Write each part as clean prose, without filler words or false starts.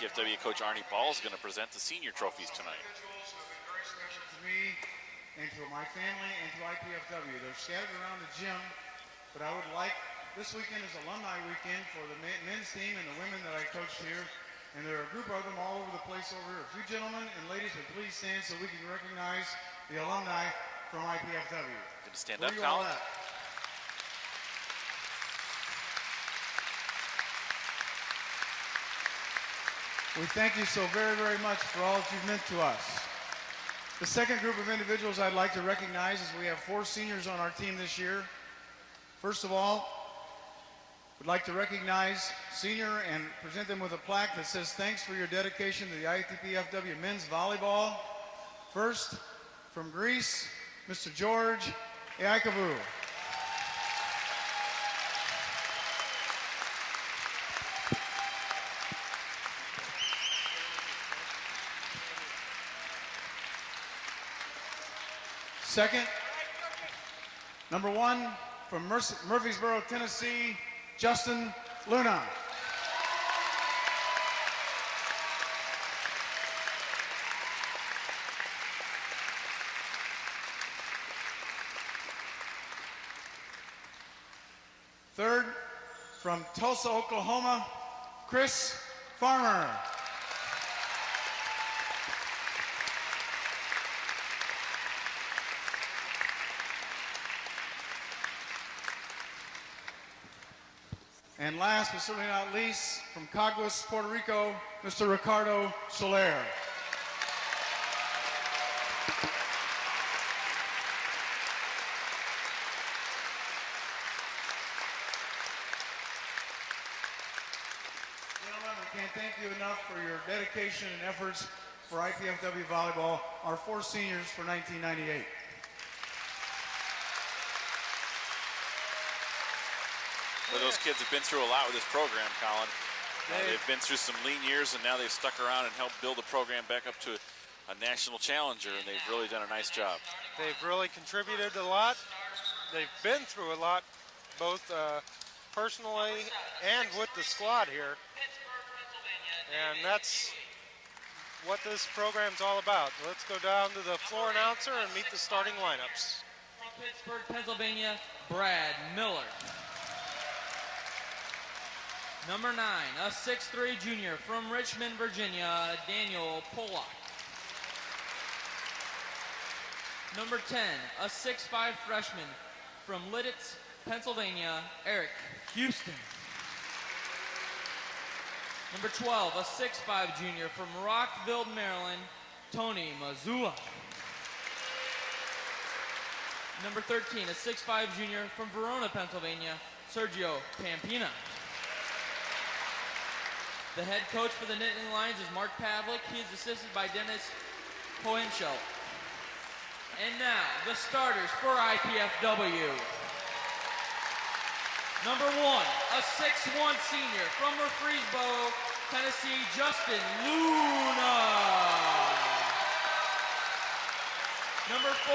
IPFW coach Arnie Ball is going to present the senior trophies tonight. Very special to me and to my family and to IPFW. They're scattered around the gym, but I would like, this weekend is alumni weekend for the men's team and the women that I coached here. And there are a group of them all over the place over here. A few gentlemen and ladies would please stand so we can recognize the alumni from IPFW. Going to stand up, Colin? We thank you so very, very much for all that you've meant to us. The second group of individuals I'd like to recognize is we have 4 seniors on our team this year. First of all, we'd like to recognize senior and present them with a plaque that says thanks for your dedication to the IPFW men's volleyball. First, from Greece, Mr. George Iakovou. Second, number 1, from Murfreesboro, Tennessee, Justin Luna. Third, from Tulsa, Oklahoma, Chris Farmer. And last but certainly not least, from Caguas, Puerto Rico, Mr. Ricardo Soler. Gentlemen, we can't thank you enough for your dedication and efforts for IPFW volleyball, our 4 seniors for 1998. Well, those kids have been through a lot with this program, Colin. They've been through some lean years, and now they've stuck around and helped build the program back up to a national challenger, and they've really done a nice job. They've really contributed a lot. They've been through a lot, both personally and with the squad here. And that's what this program's all about. Let's go down to the floor announcer and meet the starting lineups. From Pittsburgh, Pennsylvania, Brad Miller. Number 9, a 6'3" junior from Richmond, Virginia, Daniel Pollock. Number 10, a 6'5" freshman from Lidditz, Pennsylvania, Eric Houston. Number 12, a 6'5" junior from Rockville, Maryland, Tony Mazzulla. Number 13, a 6'5" junior from Verona, Pennsylvania, Sergio Pampina. The head coach for the Nittany Lions is Mark Pavlik. He is assisted by Dennis Hohenschel. And now, the starters for IPFW. Number 1, a 6'1" senior from Murfreesboro, Tennessee, Justin Luna. Number 4,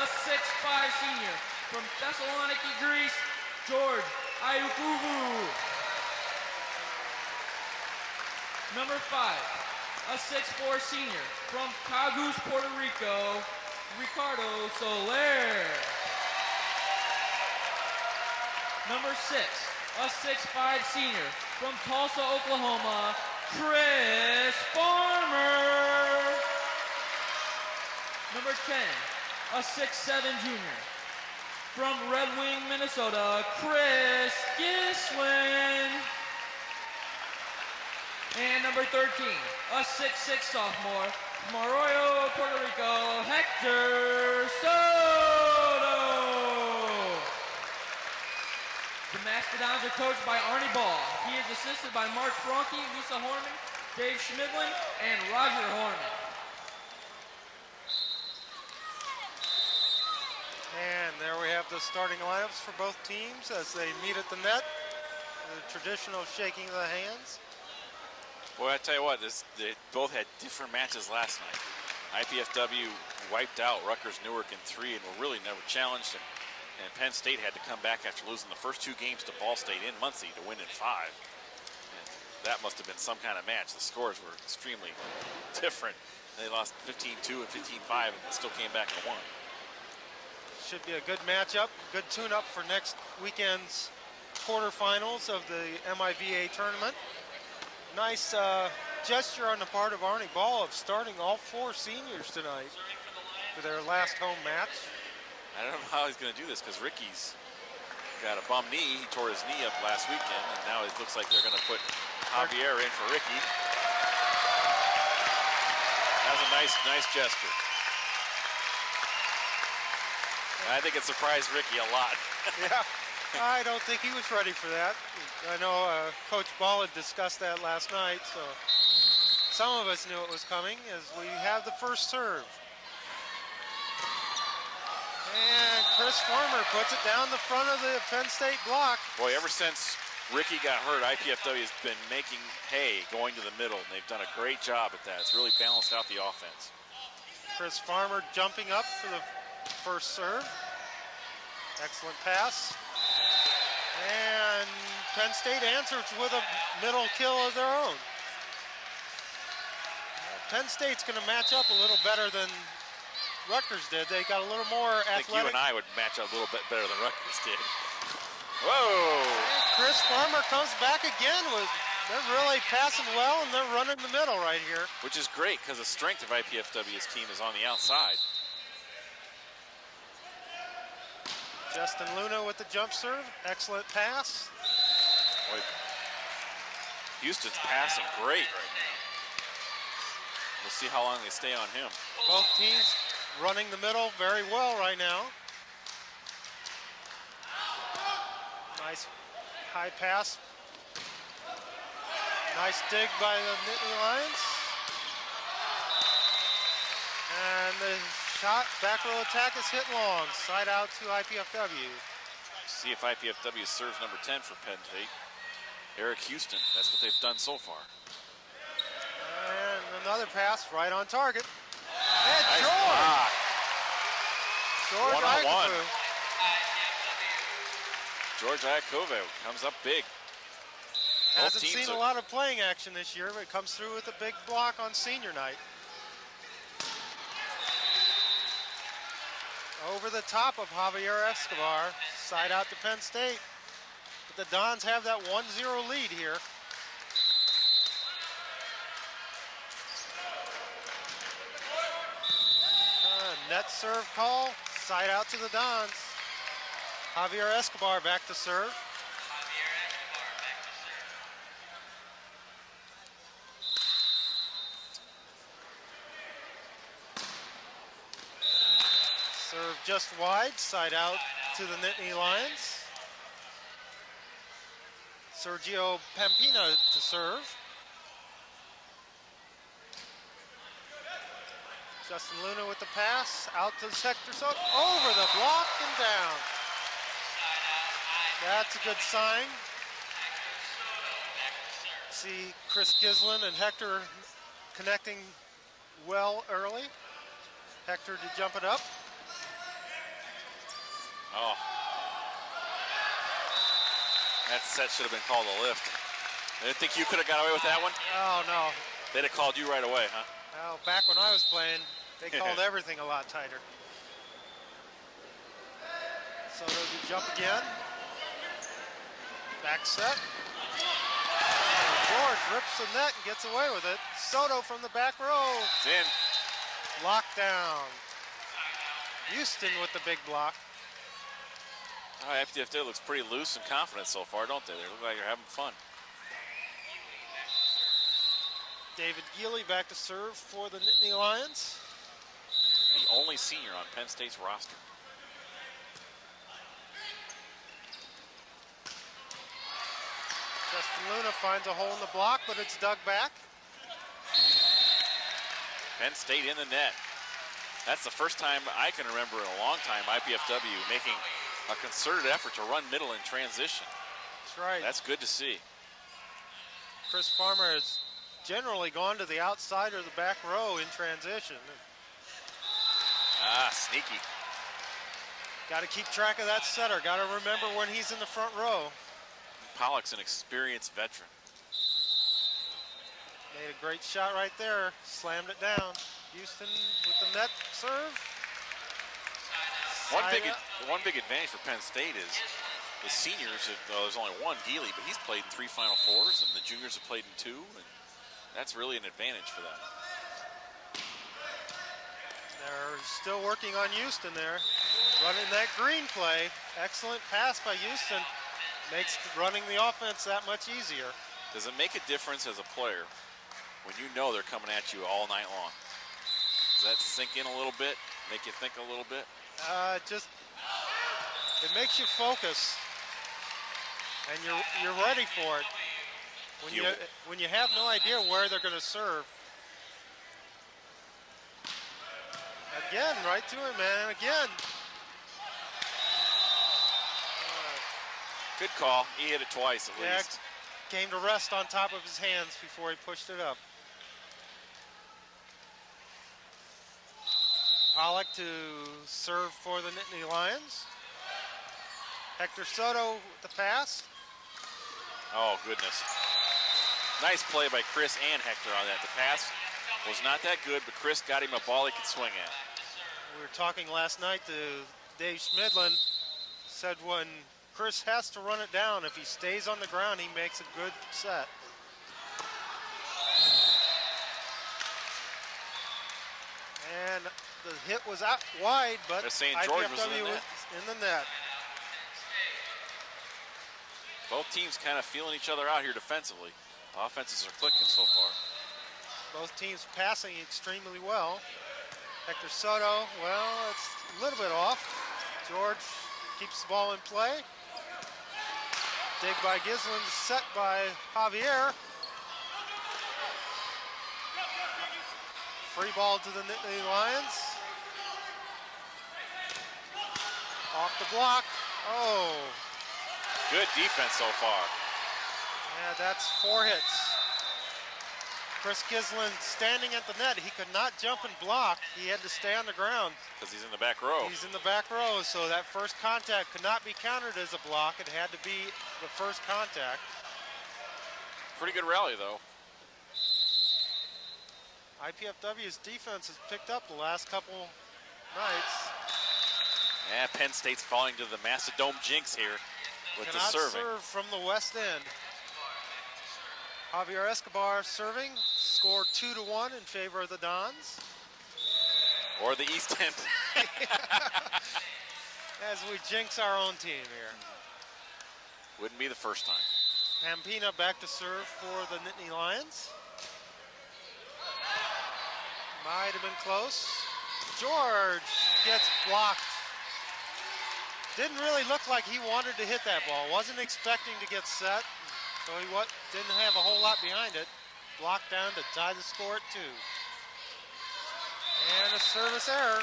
a 6'5" senior from Thessaloniki, Greece, George Iakovou. Number 5, a 6'4" senior from Caguas, Puerto Rico, Ricardo Soler. Number 6, a 6'5" senior from Tulsa, Oklahoma, Chris Farmer. Number 10, a 6'7" junior from Red Wing, Minnesota, Chris Gislin. And number 13, a 6'6" sophomore from Arroyo, Puerto Rico, Hector Soto. The Mastodons are coached by Arnie Ball. He is assisted by Mark Franke, Lisa Horman, Dave Schmidlin, and Roger Horman. And there we have the starting lineups for both teams as they meet at the net. The traditional shaking of the hands. Boy, I tell you what, they both had different matches last night. IPFW wiped out Rutgers Newark in 3 and were really never challenged. And Penn State had to come back after losing the first 2 games to Ball State in Muncie to win in 5. And that must have been some kind of match. The scores were extremely different. They lost 15-2 and 15-5 and still came back and won. Should be a good matchup, good tune-up for next weekend's quarterfinals of the MIVA tournament. Nice gesture on the part of Arnie Ball of starting all 4 seniors tonight for their last home match. I don't know how he's going to do this because Ricky's got a bum knee. He tore his knee up last weekend, and now it looks like they're going to put Javier in for Ricky. That was a nice gesture. I think it surprised Ricky a lot. Yeah, I don't think he was ready for that. I know Coach Ball had discussed that last night, so some of us knew it was coming as we have the first serve. And Chris Farmer puts it down the front of the Penn State block. Boy, ever since Ricky got hurt, IPFW has been making hay going to the middle, and they've done a great job at that. It's really balanced out the offense. Chris Farmer jumping up for the first serve. Excellent pass. And Penn State answers with a middle kill of their own. Penn State's going to match up a little better than Rutgers did. They got a little more athletic. I think you and I would match up a little bit better than Rutgers did. Whoa! And Chris Farmer comes back again with, they're really passing well and they're running the middle right here. Which is great because the strength of IPFW's team is on the outside. Justin Luna with the jump serve. Excellent pass. Boy, Houston's passing great right now. We'll see how long they stay on him. Both teams running the middle very well right now. Nice high pass. Nice dig by the Nittany Lions. And the shot, back row attack is hit long. Side out to IPFW. See if IPFW serves number 10 for Penn State. Eric Houston, that's what they've done so far. And another pass right on target. And Nice George! block. George One-on-one. Iakovu. George Iakovu comes up big. Hasn't seen a lot of playing action this year, but comes through with a big block on senior night. Over the top of Javier Escobar, side out to Penn State. But the Dons have that 1-0 lead here. Net serve call, side out to the Dons. Javier Escobar back to serve. Serve just wide, side out to the Nittany Lions. Sergio Pampina to serve. Justin Luna with the pass, out to the sector, so over the block and down. That's a good sign. See Chris Gislin and Hector connecting well early. Hector to jump it up. Oh. That set should have been called a lift. I didn't think you could have got away with that one? Oh, no. They'd have called you right away, huh? Well, back when I was playing, they called everything a lot tighter. Soto to jump again. Back set. George rips the net and gets away with it. Soto from the back row. It's in. Lockdown. Houston with the big block. Oh, IPFW looks pretty loose and confident so far, don't they? They look like they're having fun. David Geely back to serve for the Nittany Lions. The only senior on Penn State's roster. Justin Luna finds a hole in the block, but it's dug back. Penn State in the net. That's the first time I can remember in a long time IPFW making a concerted effort to run middle in transition. That's right. That's good to see. Chris Farmer has generally gone to the outside or the back row in transition. Ah, sneaky. Got to keep track of that setter. Got to remember when he's in the front row. Pollock's an experienced veteran. Made a great shot right there. Slammed it down. Houston with the net serve. One big advantage for Penn State is the seniors. There's only one, Geely, but he's played in 3 Final Fours, and the juniors have played in 2, and that's really an advantage for them. They're still working on Houston there. Running that green play. Excellent pass by Houston. Makes running the offense that much easier. Does it make a difference as a player when you know they're coming at you all night long? Does that sink in a little bit? Make you think a little bit? It makes you focus, and you're ready for it. When you have no idea where they're going to serve. Again, right to him, man. Again. Good call. He hit it twice at least. Came to rest on top of his hands before he pushed it up. Pollock to serve for the Nittany Lions. Hector Soto with the pass. Oh, goodness. Nice play by Chris and Hector on that. The pass was not that good, but Chris got him a ball he could swing at. We were talking last night to Dave Schmidlin. Said when Chris has to run it down, if he stays on the ground, he makes a good set. And the hit was out wide, but they're saying George was in the net. Both teams kind of feeling each other out here defensively. Offenses are clicking so far. Both teams passing extremely well. Hector Soto, well, it's a little bit off. George keeps the ball in play. Dig by Gislin, set by Javier. Free ball to the Nittany Lions. Off the block. Oh. Good defense so far. Yeah, that's 4 hits. Chris Gislin standing at the net. He could not jump and block. He had to stay on the ground. Because he's in the back row. He's in the back row, so that first contact could not be countered as a block. It had to be the first contact. Pretty good rally, though. IPFW's defense has picked up the last couple nights. Yeah, Penn State's falling to the Mastodon jinx here with the serving. Serve from the west end. Javier Escobar serving, scored 2-1 in favor of the Dons. Or the East End. As we jinx our own team here. Wouldn't be the first time. Pampina back to serve for the Nittany Lions. Might have been close. George gets blocked. Didn't really look like he wanted to hit that ball. Wasn't expecting to get set. So he didn't have a whole lot behind it. Blocked down to tie the score at 2. And a service error.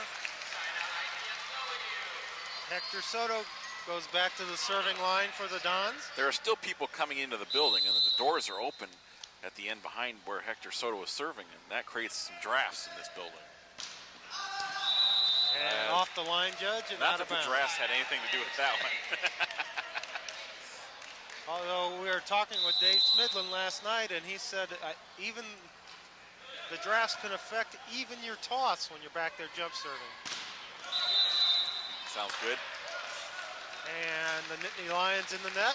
Hector Soto goes back to the serving line for the Dons. There are still people coming into the building, and the doors are open at the end behind where Hector Soto is serving, and that creates some drafts in this building. And off the line, Judge, and not out that of the bounds. drafts had anything to do with that one. Although we were talking with Dave Smidlin last night, and he said even the drafts can affect even your toss when you're back there jump serving. Sounds good. And the Nittany Lions in the net.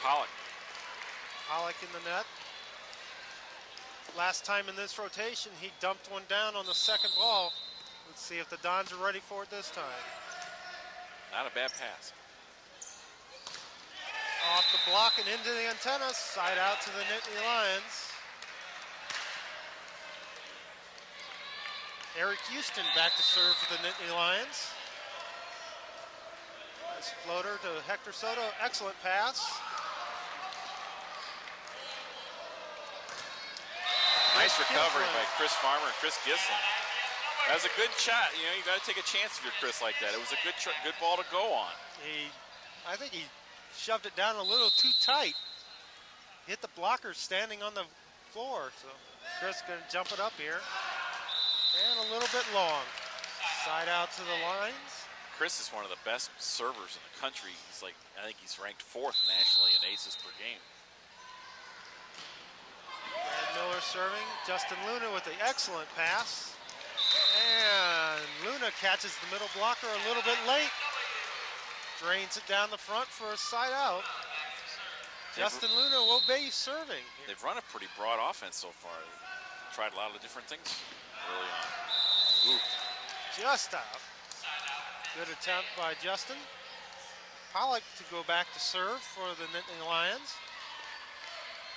Pollock. Pollock in the net. Last time in this rotation, he dumped one down on the second ball. Let's see if the Dons are ready for it this time. Not a bad pass. Off the block and into the antenna, side out to the Nittany Lions. Eric Houston back to serve for the Nittany Lions. Nice floater to Hector Soto, excellent pass. Nice recovery by Chris Farmer and Chris Gislin. That was a good shot. You know, you got to take a chance if you're Chris like that. It was a good ball to go on. I think he shoved it down a little too tight. Hit the blocker standing on the floor. So Chris gonna jump it up here. And a little bit long. Side out to the lines. Chris is one of the best servers in the country. I think he's ranked 4th nationally in aces per game. Farmer serving. Justin Luna with the excellent pass. And Luna catches the middle blocker a little bit late. Drains it down the front for a side out. Justin Luna will be serving here. They've run a pretty broad offense so far. They've tried a lot of different things early on. Ooh. Just out. Good attempt by Justin. Pollock to go back to serve for the Nittany Lions.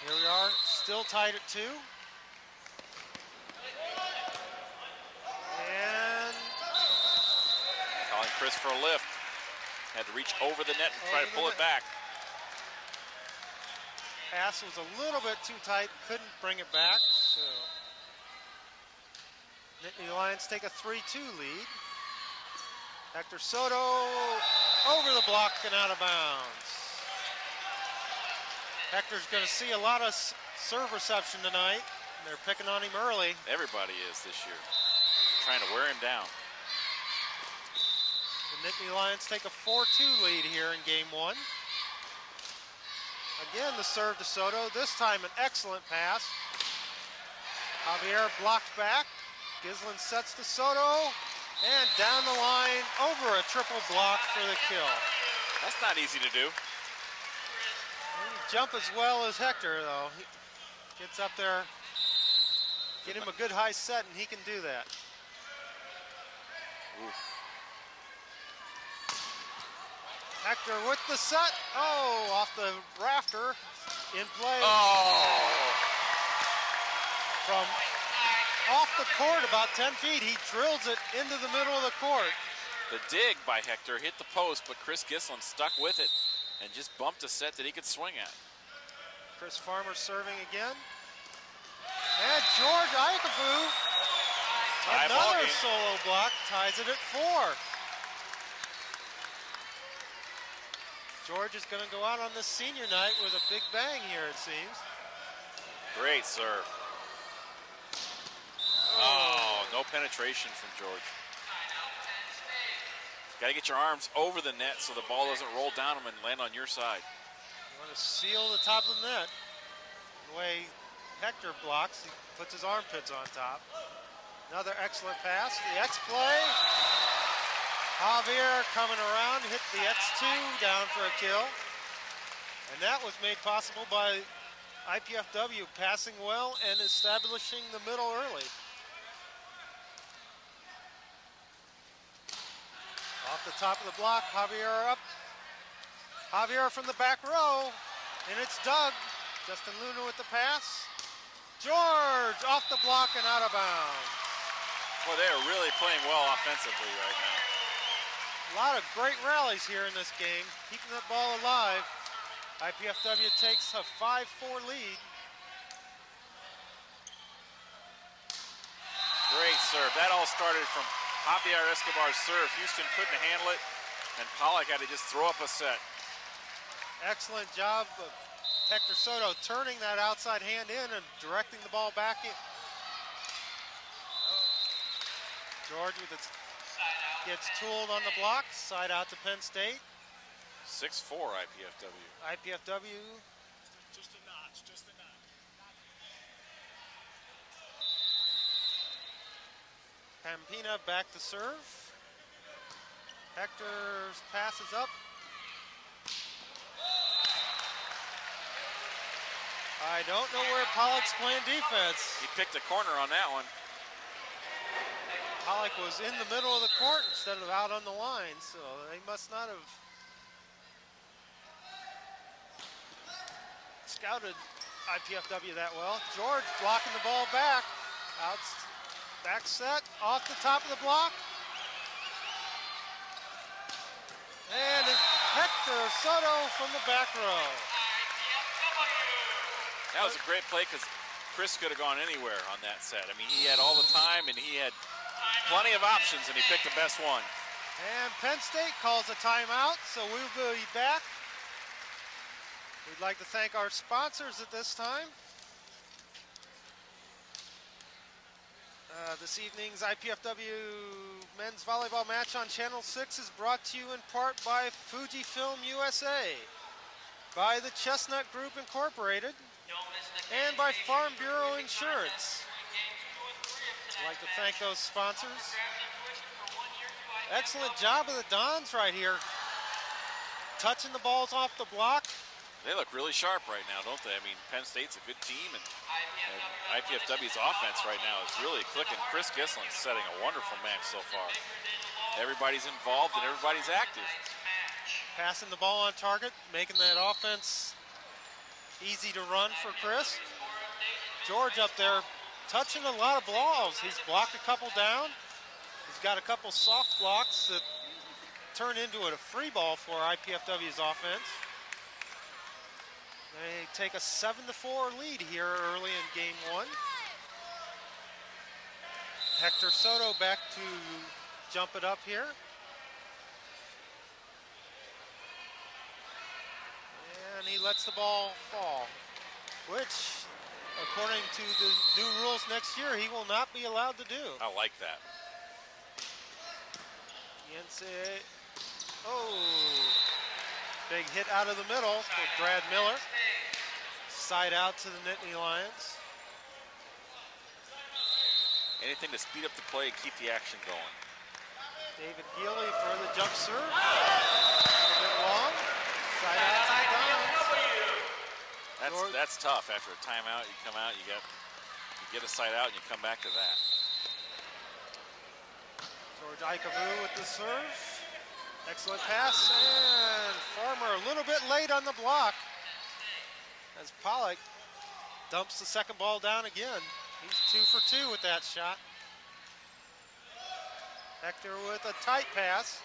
Here we are, still tied at 2. And Calling Chris for a lift. Had to reach over the net and try to pull it back. pass was a little bit too tight, couldn't bring it back. So Nittany Lions take a 3-2 lead. Hector Soto over the block and out of bounds. Hector's going to see a lot of serve reception tonight. They're picking on him early. Everybody is this year, trying to wear him down. The Nittany Lions take a 4-2 lead here in game 1. Again, the serve to Soto. This time an excellent pass. Javier blocked back. Gislin sets to Soto. And down the line, over a triple block for the kill. That's not easy to do. Jump as well as Hector, though. He gets up there, get him a good high set, and he can do that. Ooh. Hector with the set. Oh, off the rafter. In play. Oh! From off the court about 10 feet, he drills it into the middle of the court. The dig by Hector hit the post, but Chris Gislin stuck with it and just bumped a set that he could swing at. Chris Farmer serving again. And George Ikafu, another solo block, ties it at 4. George is going to go out on this senior night with a big bang here, it seems. Great serve. Oh, no penetration from George. Got to get your arms over the net so the ball doesn't roll down them and land on your side. You want to seal the top of the net. The way Hector blocks, he puts his armpits on top. Another excellent pass. The X-play. Javier coming around, hit the X2 down for a kill. And that was made possible by IPFW passing well and establishing the middle early. Off the top of the block, Javier up. Javier from the back row, and it's Doug. Justin Luna with the pass. George off the block and out of bounds. Well, they are really playing well offensively right now. A lot of great rallies here in this game, keeping that ball alive. IPFW takes a 5-4 lead. Great serve. That all started from Javier Escobar's serve. Houston couldn't handle it, and Pollock had to just throw up a set. Excellent job of Hector Soto turning that outside hand in and directing the ball back in. George with its gets tooled on the block, side out to Penn State. 6-4 IPFW. IPFW. Just a notch, just a notch. Pampina back to serve. Hector's pass is up. I don't know where Pollock's playing defense. He picked a corner on that one. Pollock was in the middle of the court instead of out on the line, so they must not have scouted IPFW that well. George blocking the ball back. Back set, off the top of the block. And Hector Soto from the back row. That was a great play because Chris could have gone anywhere on that set. I mean, he had all the time and he had plenty of options and he picked the best one. And Penn State calls a timeout, so we'll be back. We'd like to thank our sponsors at this time. This evening's IPFW men's volleyball match on Channel 6 is brought to you in part by Fujifilm USA, by the Chestnut Group Incorporated, and by Farm Bureau Insurance. I'd like to thank those sponsors. Excellent job of the Dons right here. Touching the balls off the block. They look really sharp right now, don't they? I mean, Penn State's a good team, and IPFW's offense right now is really clicking. Chris Gislin's setting a wonderful match so far. Everybody's involved and everybody's active. Passing the ball on target, making that offense easy to run for Chris. George up there touching a lot of balls. He's blocked a couple down. He's got a couple soft blocks that turn into a free ball for IPFW's offense. They take a 7-4 lead here early in game one. Hector Soto back to jump it up here. And he lets the ball fall, which, according to the new rules next year, he will not be allowed to do. I like that. Yense, big hit out of the middle for Brad Miller. Side out to the Nittany Lions. Anything to speed up the play and keep the action going. David Healy for the jump serve. A bit long. Side out to the Dons. That's tough. After a timeout, you come out, you get a side out, and you come back to that. George Ikavu with the serve. Excellent pass, and Farmer a little bit late on the block as Pollock dumps the second ball down again. He's 2 for 2 with that shot. Hector with a tight pass.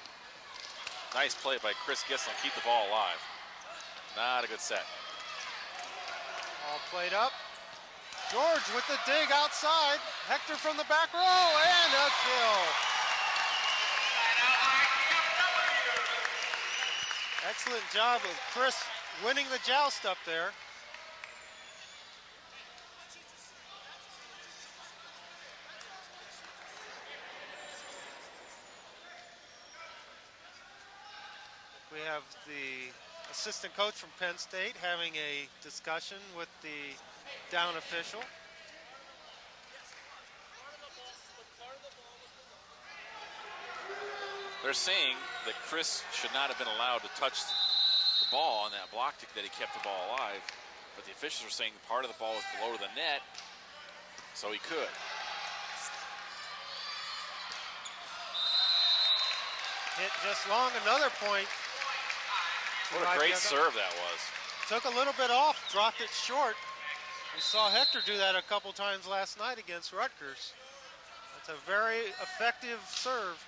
Nice play by Chris Gislin. Keep the ball alive. Not a good set. All played up. George with the dig outside. Hector from the back row, and a kill. Excellent job of Chris winning the joust up there. We have the assistant coach from Penn State having a discussion with the down official. They're saying that Chris should not have been allowed to touch the ball on that block that he kept the ball alive, but the officials are saying part of the ball was below the net, so he could. Hit just long, another point. What a great serve that was. Took a little bit off, dropped it short. We saw Hector do that a couple times last night against Rutgers. That's a very effective serve.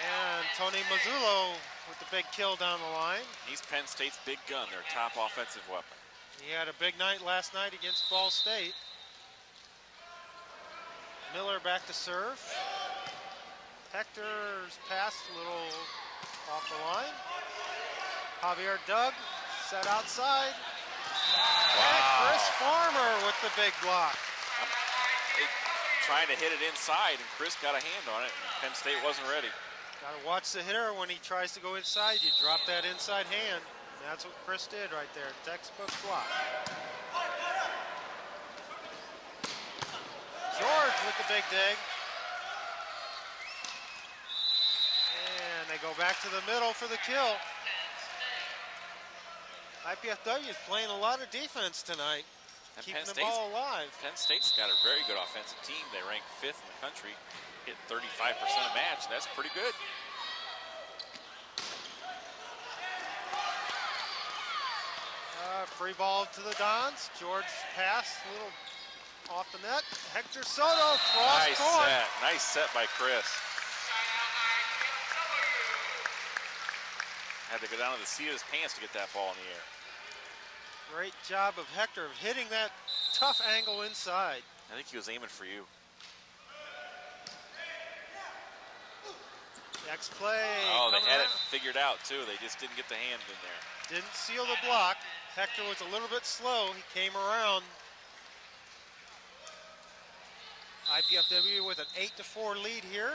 And Tony Mazzullo with the big kill down the line. He's Penn State's big gun, their top offensive weapon. He had a big night last night against Ball State. Miller back to serve. Hector's pass a little off the line. Javier Doug set outside. Wow. And Chris Farmer with the big block. Trying to hit it inside, and Chris got a hand on it, and Penn State wasn't ready. Got to watch the hitter when he tries to go inside. You drop that inside hand. And that's what Chris did right there. Textbook block. George with the big dig. And they go back to the middle for the kill. IPFW is playing a lot of defense tonight. And Keeping the ball alive. Penn State's got a very good offensive team. They rank 5th in the country, hit 35% a match. That's pretty good. Free ball to the Dons. George pass, a little off the net. Hector Soto cross court. Nice set by Chris. Had to go down to the seat of his pants to get that ball in the air. Great job of Hector of hitting that tough angle inside. I think he was aiming for you. Next play. Oh, they had it figured out too. They just didn't get the hand in there. Didn't seal the block. Hector was a little bit slow. He came around. IPFW with an 8-4 lead here.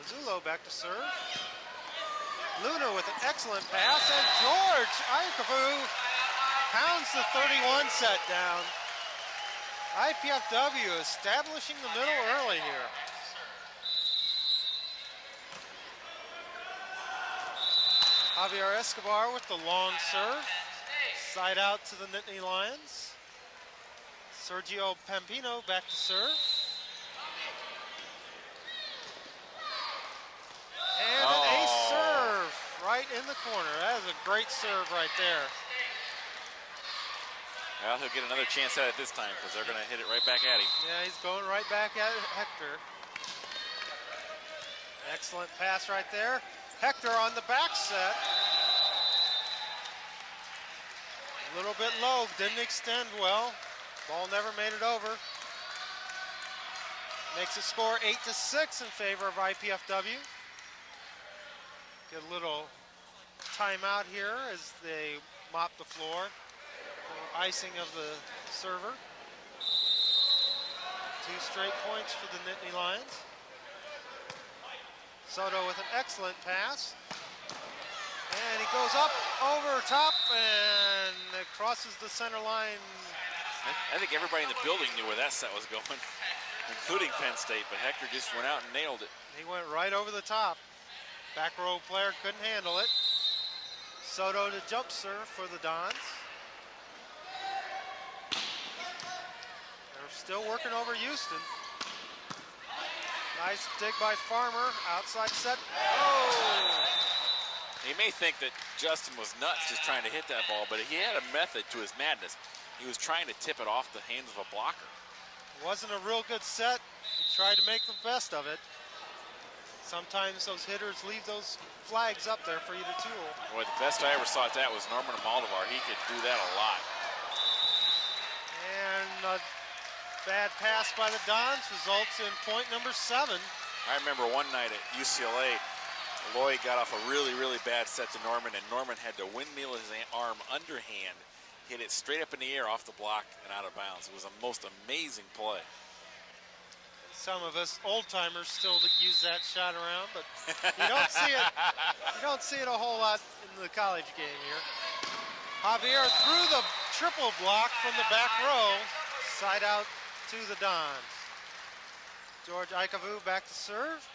Mazzullo back to serve. Luna with an excellent pass, and George Ikavu pounds the 31 set down. IPFW establishing the middle early here. Javier Escobar with the long serve. Side out to the Nittany Lions. Sergio Pampino back to serve. And an ace serve right in the corner. That is a great serve right there. Well, he'll get another chance at it this time because they're going to hit it right back at him. Yeah, he's going right back at Hector. Excellent pass right there. Hector on the back set. A little bit low, didn't extend well. Ball never made it over. Makes the score 8-6 in favor of IPFW. Get a little timeout here as they mop the floor. Icing of the server. 2 straight points for the Nittany Lions. Soto with an excellent pass. And he goes up over top and it crosses the center line. I think everybody in the building knew where that set was going, including Penn State, but Hector just went out and nailed it. He went right over the top. Back row player couldn't handle it. Soto to jump serve for the Dons. They're still working over Houston. Nice dig by Farmer, outside set. Oh! You may think that Justin was nuts just trying to hit that ball, but he had a method to his madness. He was trying to tip it off the hands of a blocker. It wasn't a real good set. He tried to make the best of it. Sometimes those hitters leave those flags up there for you to tool. Boy, the best I ever saw at that was Norman Amaldavar. He could do that a lot. And a bad pass by the Dons results in point number 7. I remember one night at UCLA, Lloyd got off a really, really bad set to Norman, and Norman had to windmill his arm underhand, hit it straight up in the air off the block and out of bounds. It was a most amazing play. Some of us old-timers still use that shot around, but you don't see it. You don't see it a whole lot in the college game here. Javier threw the triple block from the back row, side out to the Dons. George Ikavu back to serve.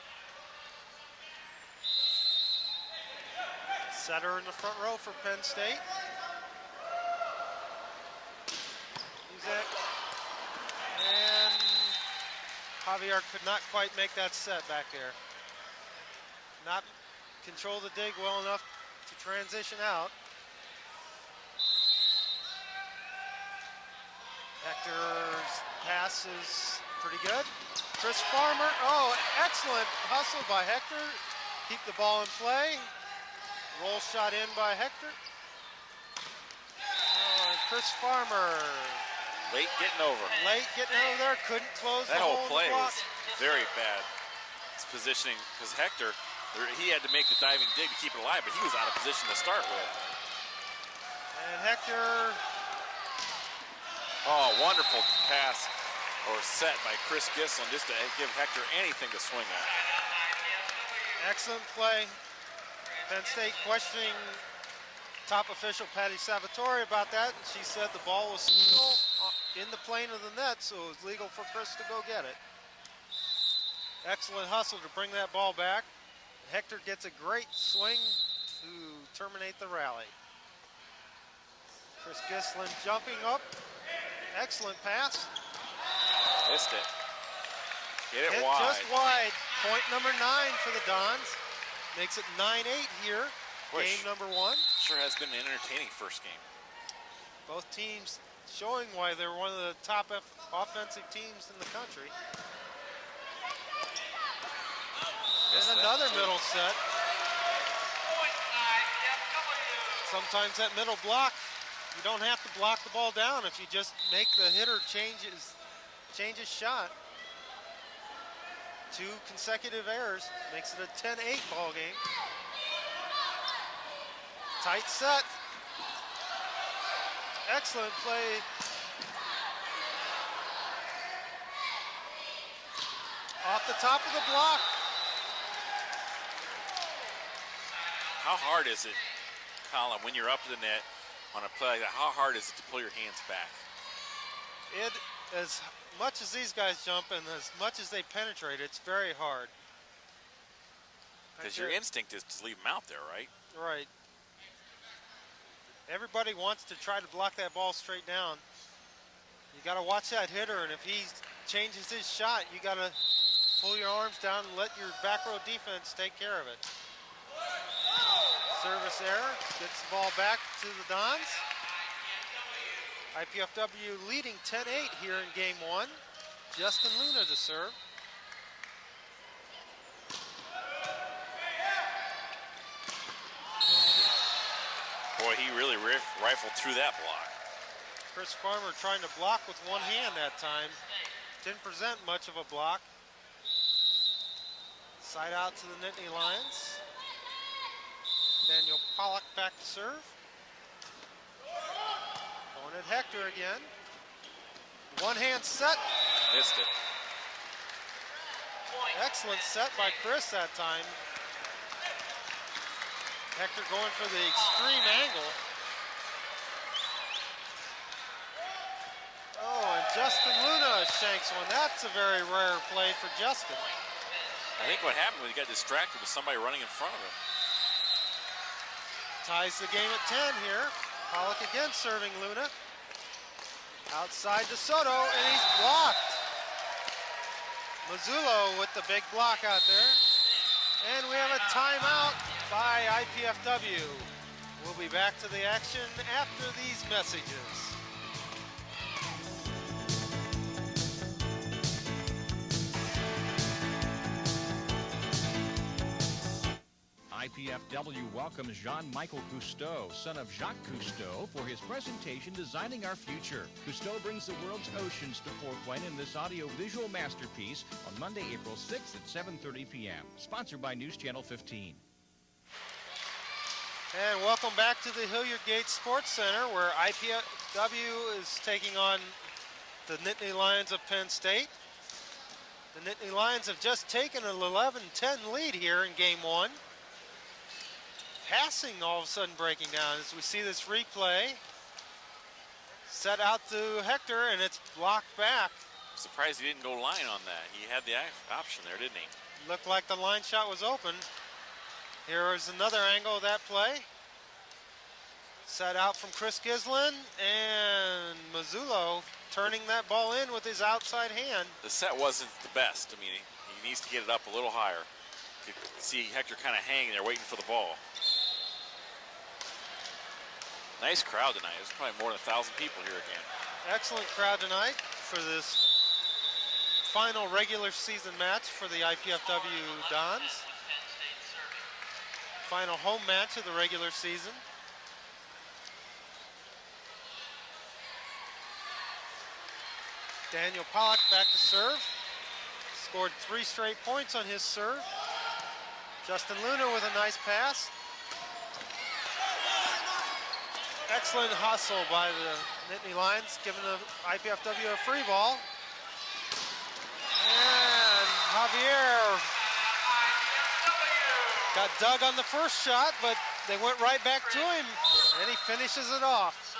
Setter in the front row for Penn State. Uzek. And Javier could not quite make that set back there. Not control the dig well enough to transition out. Hector's pass is pretty good. Chris Farmer, oh, excellent hustle by Hector. Keep the ball in play. Roll shot in by Hector. Oh, and Chris Farmer. Late getting over. Late getting over there, couldn't close that the whole hole play in the block. was very bad. His positioning, because Hector, he had to make the diving dig to keep it alive, but he was out of position to start with. And Hector. Oh, wonderful pass or set by Chris Gislin just to give Hector anything to swing at. Excellent play. Penn State questioning top official Patty Salvatore about that, and she said the ball was still in the plane of the net, so it was legal for Chris to go get it. Excellent hustle to bring that ball back. Hector gets a great swing to terminate the rally. Chris Gislin jumping up. Excellent pass. Missed it. Hit it Hit wide. just wide. Point number 9 for the Dons. Makes it 9-8 here. Boy, Game number 1. Sure has been an entertaining first game. Both teams showing why they're one of the top offensive teams in the country. And another middle set. Sometimes that middle block, you don't have to block the ball down if you just make the hitter change his shot. 2 consecutive errors makes it a 10-8 ball game. Tight set. Excellent play. Off the top of the block. How hard is it, Colin, when you're up to the net on a play like that, how hard is it to pull your hands back? It, as much as these guys jump and as much as they penetrate, it's very hard. Because your instinct is to leave them out there, right? Right. Everybody wants to try to block that ball straight down. You got to watch that hitter, and if he changes his shot, you got to pull your arms down and let your back row defense take care of it. Service error, gets the ball back to the Dons. IPFW leading 10-8 here in game one. Justin Luna to serve. Boy, he really rifled through that block. Chris Farmer trying to block with one hand that time. Didn't present much of a block. Side out to the Nittany Lions. Daniel Pollock back to serve. Going at Hector again. One hand set. Missed it. Excellent set by Chris that time. Hector going for the extreme angle. Oh, and Justin Luna shanks one. That's a very rare play for Justin. I think what happened was he got distracted with somebody running in front of him. Ties the game at 10 here. Pollock again serving Luna. Outside to Soto, and he's blocked. Mazzullo with the big block out there. And we have a timeout by IPFW. We'll be back to the action after these messages. IPFW welcomes Jean-Michel Cousteau, son of Jacques Cousteau, for his presentation Designing Our Future. Cousteau brings the world's oceans to Fort Wayne in this audio-visual masterpiece on Monday, April 6th at 7:30 p.m. Sponsored by News Channel 15. And welcome back to the Hilliard Gates Sports Center, where IPFW is taking on the Nittany Lions of Penn State. The Nittany Lions have just taken an 11-10 lead here in game one. Passing all of a sudden breaking down as we see this replay. Set out to Hector, and it's blocked back. Surprised he didn't go line on that. He had the option there, didn't he? Looked like the line shot was open. Here is another angle of that play. Set out from Chris Gislin, and Mazzullo turning that ball in with his outside hand. The set wasn't the best. I mean, he needs to get it up a little higher. You could see Hector kind of hanging there waiting for the ball. Nice crowd tonight. There's probably more than 1,000 people here again. Excellent crowd tonight for this final regular season match for the IPFW Dons. Final home match of the regular season. Daniel Pollock back to serve. Scored 3 straight points on his serve. Justin Luna with a nice pass. Excellent hustle by the Nittany Lions, giving the IPFW a free ball. And Javier got dug on the first shot, but they went right back to him, and he finishes it off.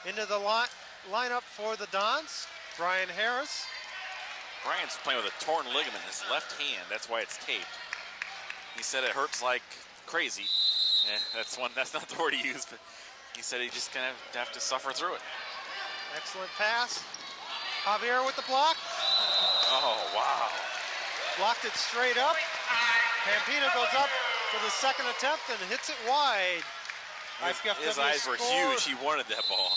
Into the lineup for the Dons, Brian Harris. Brian's playing with a torn ligament in his left hand. That's why it's taped. He said it hurts like crazy. That's not the word he used, but he said he's just gonna have to suffer through it. Excellent pass. Javier with the block. Oh, wow. Blocked it straight up. Pampina goes up for the second attempt and hits it wide. His eyes were huge. He wanted that ball.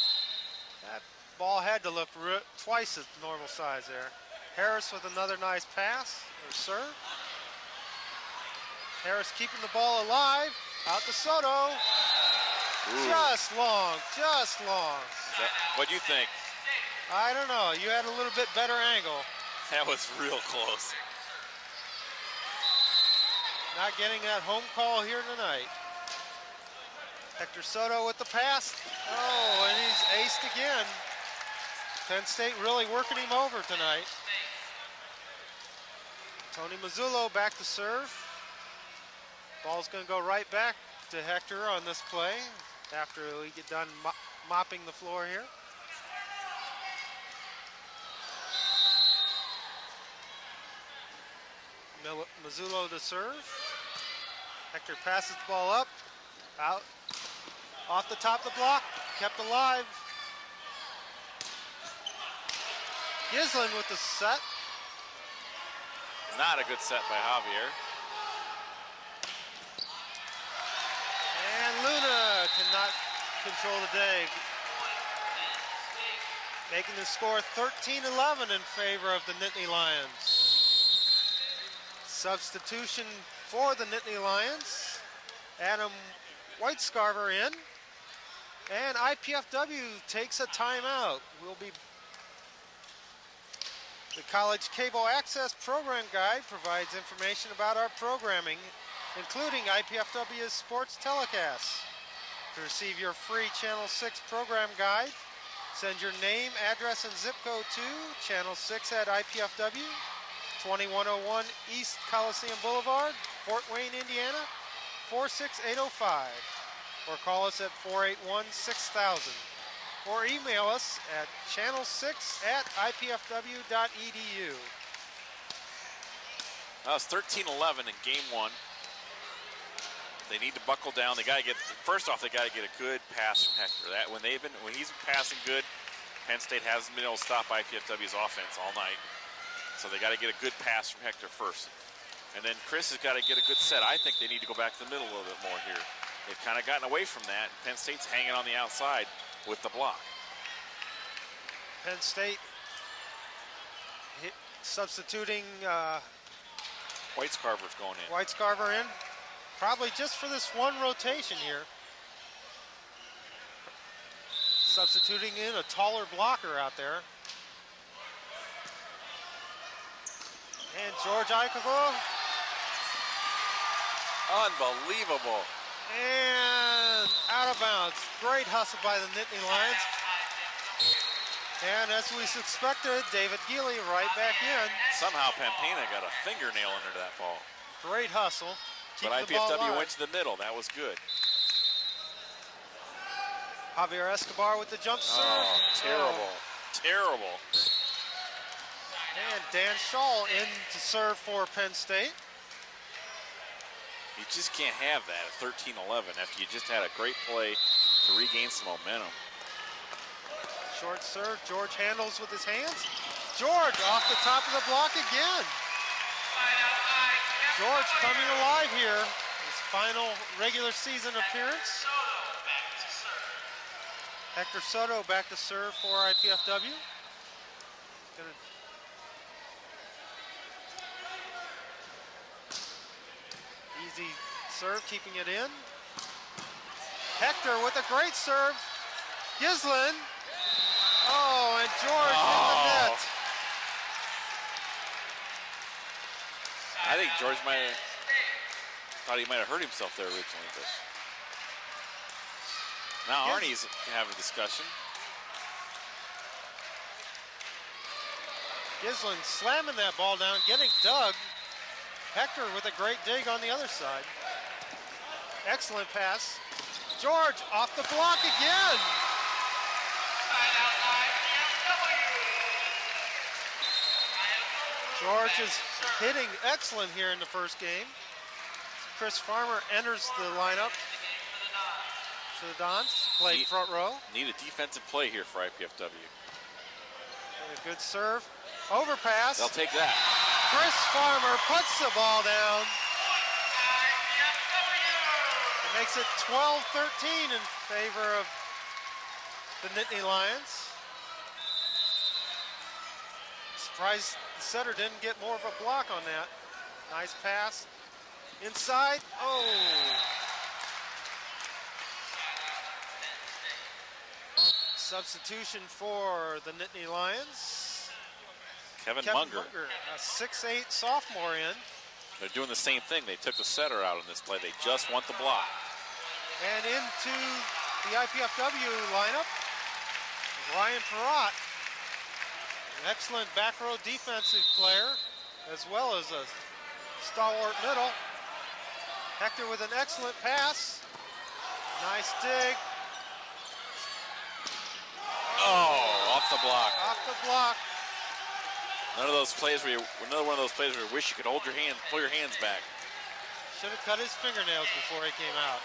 That ball had to look twice as normal size there. Harris with another nice pass or serve. Harris keeping the ball alive. Out to Soto. Ooh. Just long. What do you think? I don't know. You had a little bit better angle. That was real close. Not getting that home call here tonight. Hector Soto with the pass. Oh, and he's aced again. Penn State really working him over tonight. Tony Mazzullo back to serve. Ball's going to go right back to Hector on this play after we get done mopping the floor here. Mazzullo to serve. Hector passes the ball up, out, off the top of the block, kept alive. Gislin with the set. Not a good set by Javier. And Luna cannot control the day. Making the score 13-11 in favor of the Nittany Lions. Substitution for the Nittany Lions. Adam Whitescarver in. And IPFW takes a timeout. The College Cable Access Program Guide provides information about our programming, including IPFW's sports telecasts. To receive your free Channel 6 program guide, send your name, address, and zip code to Channel 6 at IPFW, 2101 East Coliseum Boulevard, Fort Wayne, Indiana, 46805. Or call us at 481-6000. Or email us at channel6@ipfw.edu. Well, it's 13-11 in game one. They need to buckle down. They got to get, first off, they got to get a good pass from Hector. When he's been passing good, Penn State hasn't been able to stop IPFW's offense all night. So they got to get a good pass from Hector first. And then Chris has got to get a good set. I think they need to go back to the middle a little bit more here. They've kind of gotten away from that. And Penn State's hanging on the outside with the block. Penn State substituting Whitescarver's going in. Whitescarver in, probably just for this one rotation here. Substituting in a taller blocker out there. And George Eichel. Unbelievable. And out of bounds. Great hustle by the Nittany Lions. And as we suspected, David Geely right back in. Somehow Pampena got a fingernail under that ball. Great hustle. But IPFW went to the middle. That was good. Javier Escobar with the jump serve. Oh, terrible. Terrible. And Dan Shaw in to serve for Penn State. You just can't have that at 13-11 after you just had a great play to regain some momentum. Short serve, George handles with his hands. George off the top of the block again. George coming alive here. His final regular season appearance. Hector Soto back to serve for IPFW. Easy serve, keeping it in. Hector with a great serve. Gislin. Oh, and George in the net. I think George thought he might have hurt himself there originally. But now Arnie's having a discussion. Gislin slamming that ball down, getting dug. Hector with a great dig on the other side. Excellent pass. George off the block again. George is hitting excellent here in the first game. Chris Farmer enters the lineup for the Dons. Play front row. Need a defensive play here for IPFW. And a good serve. Overpass. They'll take that. Chris Farmer puts the ball down. It makes it 12-13 in favor of the Nittany Lions. Surprised the setter didn't get more of a block on that. Nice pass. Inside. Oh. Substitution for the Nittany Lions. Kevin Munger. A 6'8" sophomore in. They're doing the same thing. They took the setter out in this play. They just want the block. And into the IPFW lineup, Ryan Perrott. An excellent back row defensive player, as well as a stalwart middle. Hector with an excellent pass. Nice dig. Oh, off the block. Off the block. Another one of those plays where you wish you could hold your hand, pull your hands back. Should have cut his fingernails before he came out.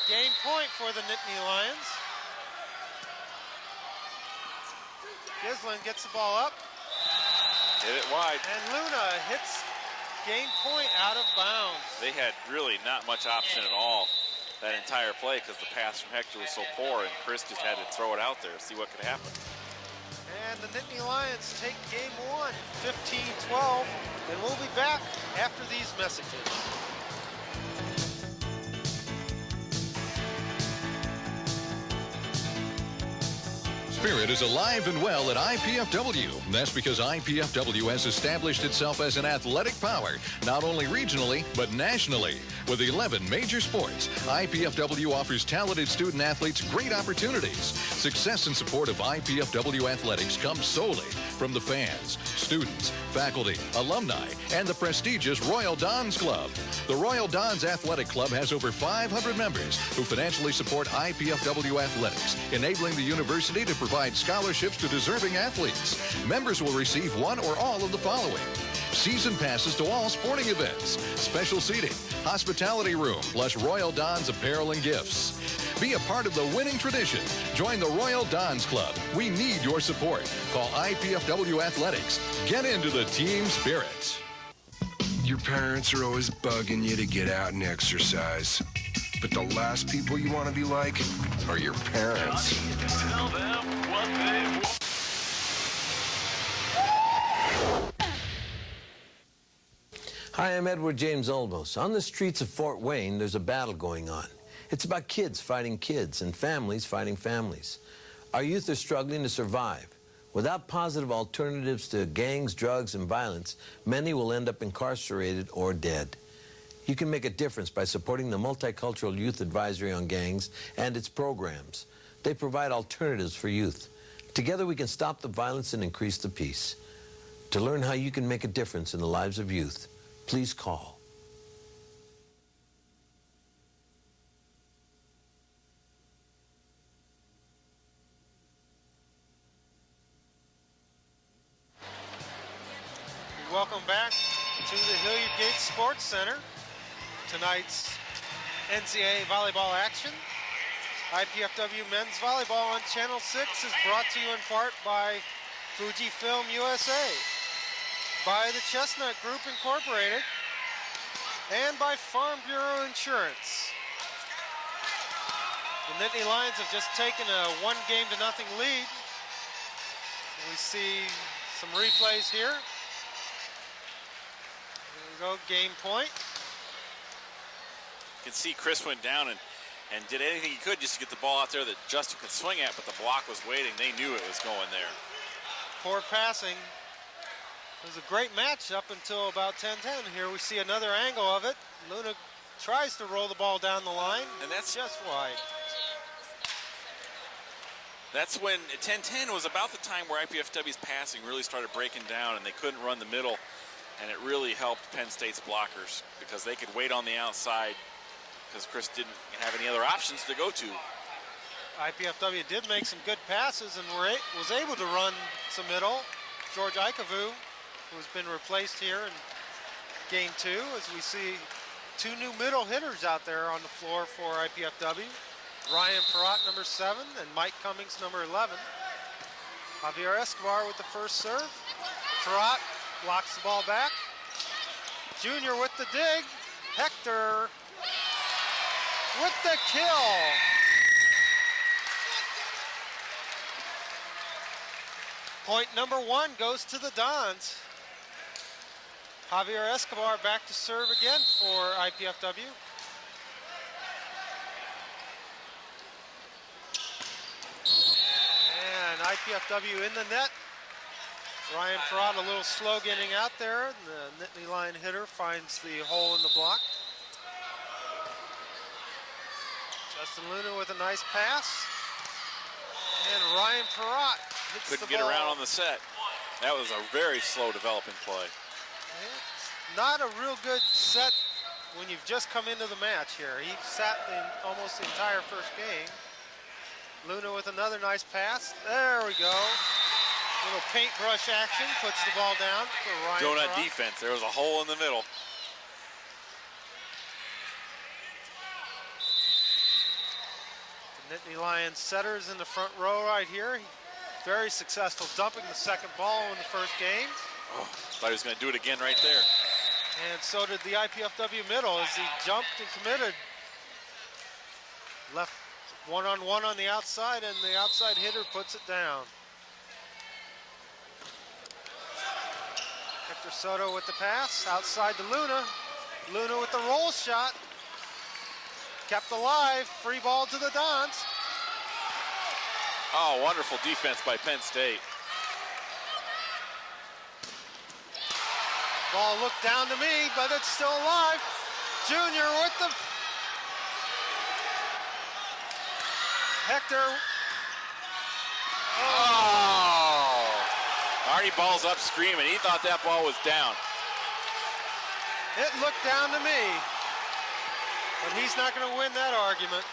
Game point for the Nittany Lions. Gislin gets the ball up. Hit it wide. And Luna hits game point out of bounds. They had really not much option at all that entire play because the pass from Hector was so poor, and Chris just had to throw it out there to see what could happen. And the Nittany Lions take game one, 15-12, and we'll be back after these messages. Spirit is alive and well at IPFW. That's because IPFW has established itself as an athletic power, not only regionally, but nationally. With 11 major sports, IPFW offers talented student athletes great opportunities. Success and support of IPFW athletics comes solely from the fans, students, faculty, alumni, and the prestigious Royal Dons Club. The Royal Dons Athletic Club has over 500 members who financially support IPFW athletics, enabling the university to provide scholarships to deserving athletes. Members will receive one or all of the following: season passes to all sporting events, special seating, hospitality room, plus Royal Dons apparel and gifts. Be a part of the winning tradition. Join the Royal Dons Club. We need your support. Call IPFW Athletics. Get into the team spirit. Your parents are always bugging you to get out and exercise. But the last people you want to be like are your parents. Tell them what they want. Hi, I'm Edward James Olmos. On the streets of Fort Wayne, there's a battle going on. It's about kids fighting kids and families fighting families. Our youth are struggling to survive. Without positive alternatives to gangs, drugs, and violence, many will end up incarcerated or dead. You can make a difference by supporting the Multicultural Youth Advisory on Gangs and its programs. They provide alternatives for youth. Together we can stop the violence and increase the peace. To learn how you can make a difference in the lives of youth, please call. Welcome back to the Hilliard Gates Sports Center. Tonight's NCAA volleyball action. IPFW Men's Volleyball on Channel 6 is brought to you in part by Fujifilm USA, by the Chestnut Group Incorporated, and by Farm Bureau Insurance. The Nittany Lions have just taken a 1-0 lead. We see some replays here. There we go, game point. You can see Chris went down and did anything he could just to get the ball out there that Justin could swing at, but the block was waiting. They knew it was going there. Poor passing. It was a great match up until about 10-10. Here we see another angle of it. Luna tries to roll the ball down the line, and that's just wide. That's when 10-10 was about the time where IPFW's passing really started breaking down, and they couldn't run the middle, and it really helped Penn State's blockers because they could wait on the outside because Chris didn't have any other options to go to. IPFW did make some good passes and was able to run some middle. George Ikavu, who's been replaced here in game 2, as we see 2 new middle hitters out there on the floor for IPFW. Ryan Perrott, number 7, and Mike Cummings, number 11. Javier Escobar with the first serve. Perrott blocks the ball back. Junior with the dig. Hector with the kill. Point number 1 goes to the Dons. Javier Escobar back to serve again for IPFW. And IPFW in the net. Ryan Perrott a little slow getting out there. And the Nittany Lion hitter finds the hole in the block. Justin Luna with a nice pass. And Ryan Perrott hits couldn't the get ball. around on the set. That was a very slow developing play. It's not a real good set when you've just come into the match here. He sat almost the entire first game. Luna with another nice pass. There we go. Little paintbrush action, puts the ball down for Ryan. Donut Croft. defense. There was a hole in the middle. The Nittany Lions setters in the front row right here. Very successful dumping the second ball in the first game. Oh, thought he was going to do it again right there. And so did the IPFW middle as he jumped and committed. Left one-on-one on the outside, and the outside hitter puts it down. Hector Soto with the pass, outside to Luna. Luna with the roll shot. Kept alive, free ball to the Dons. Oh, wonderful defense by Penn State. Ball looked down to me, but it's still alive. Junior with the... Hector. Oh! Arnie balls up screaming. He thought that ball was down. It looked down to me, but he's not going to win that argument.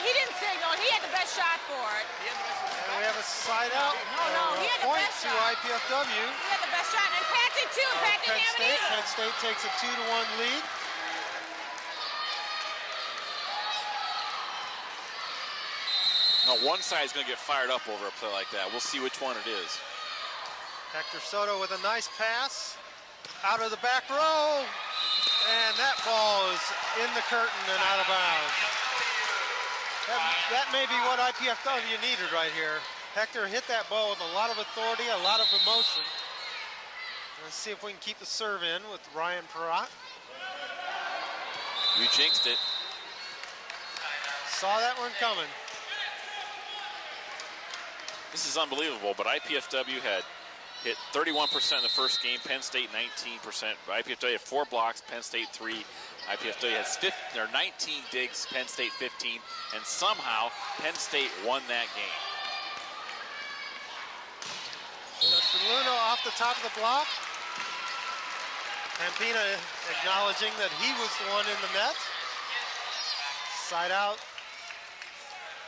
He didn't signal. He had the best shot for it. And we have a side out. No, he had the point best to shot. IPFW. He had the best shot. And Pat did too. Pat didn't have it either. Penn State takes a 2-1 lead. No, one side is going to get fired up over a play like that. We'll see which one it is. Hector Soto with a nice pass. Out of the back row. And that ball is in the curtain and out of bounds. That may be what IPFW needed right here. Hector hit that ball with a lot of authority, a lot of emotion. Let's see if we can keep the serve in with Ryan Perrott. You jinxed it. Saw that one coming. This is unbelievable, but IPFW had hit 31% in the first game, Penn State 19%. IPFW had 4 blocks, Penn State 3. IPFW has 19 digs, Penn State 15, and somehow Penn State won that game. Justin Luna off the top of the block. Pampina acknowledging that he was the one in the net. Side out.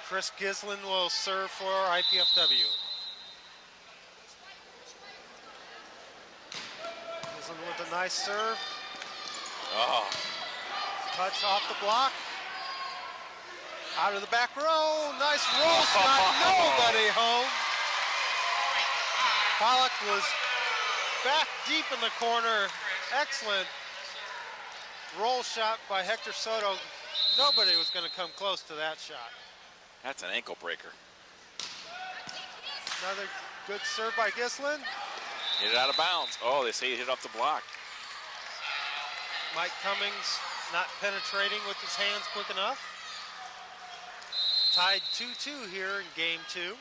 Chris Gislin will serve for IPFW. Gislin with a nice serve. Oh. Touch off the block. Out of the back row. Nice roll shot. Nobody home. Pollock was back deep in the corner. Excellent roll shot by Hector Soto. Nobody was going to come close to that shot. That's an ankle breaker. Another good serve by Gislin. Hit it out of bounds. Oh, they say he hit off the block. Mike Cummings not penetrating with his hands quick enough. Tied 2-2 here in game 2.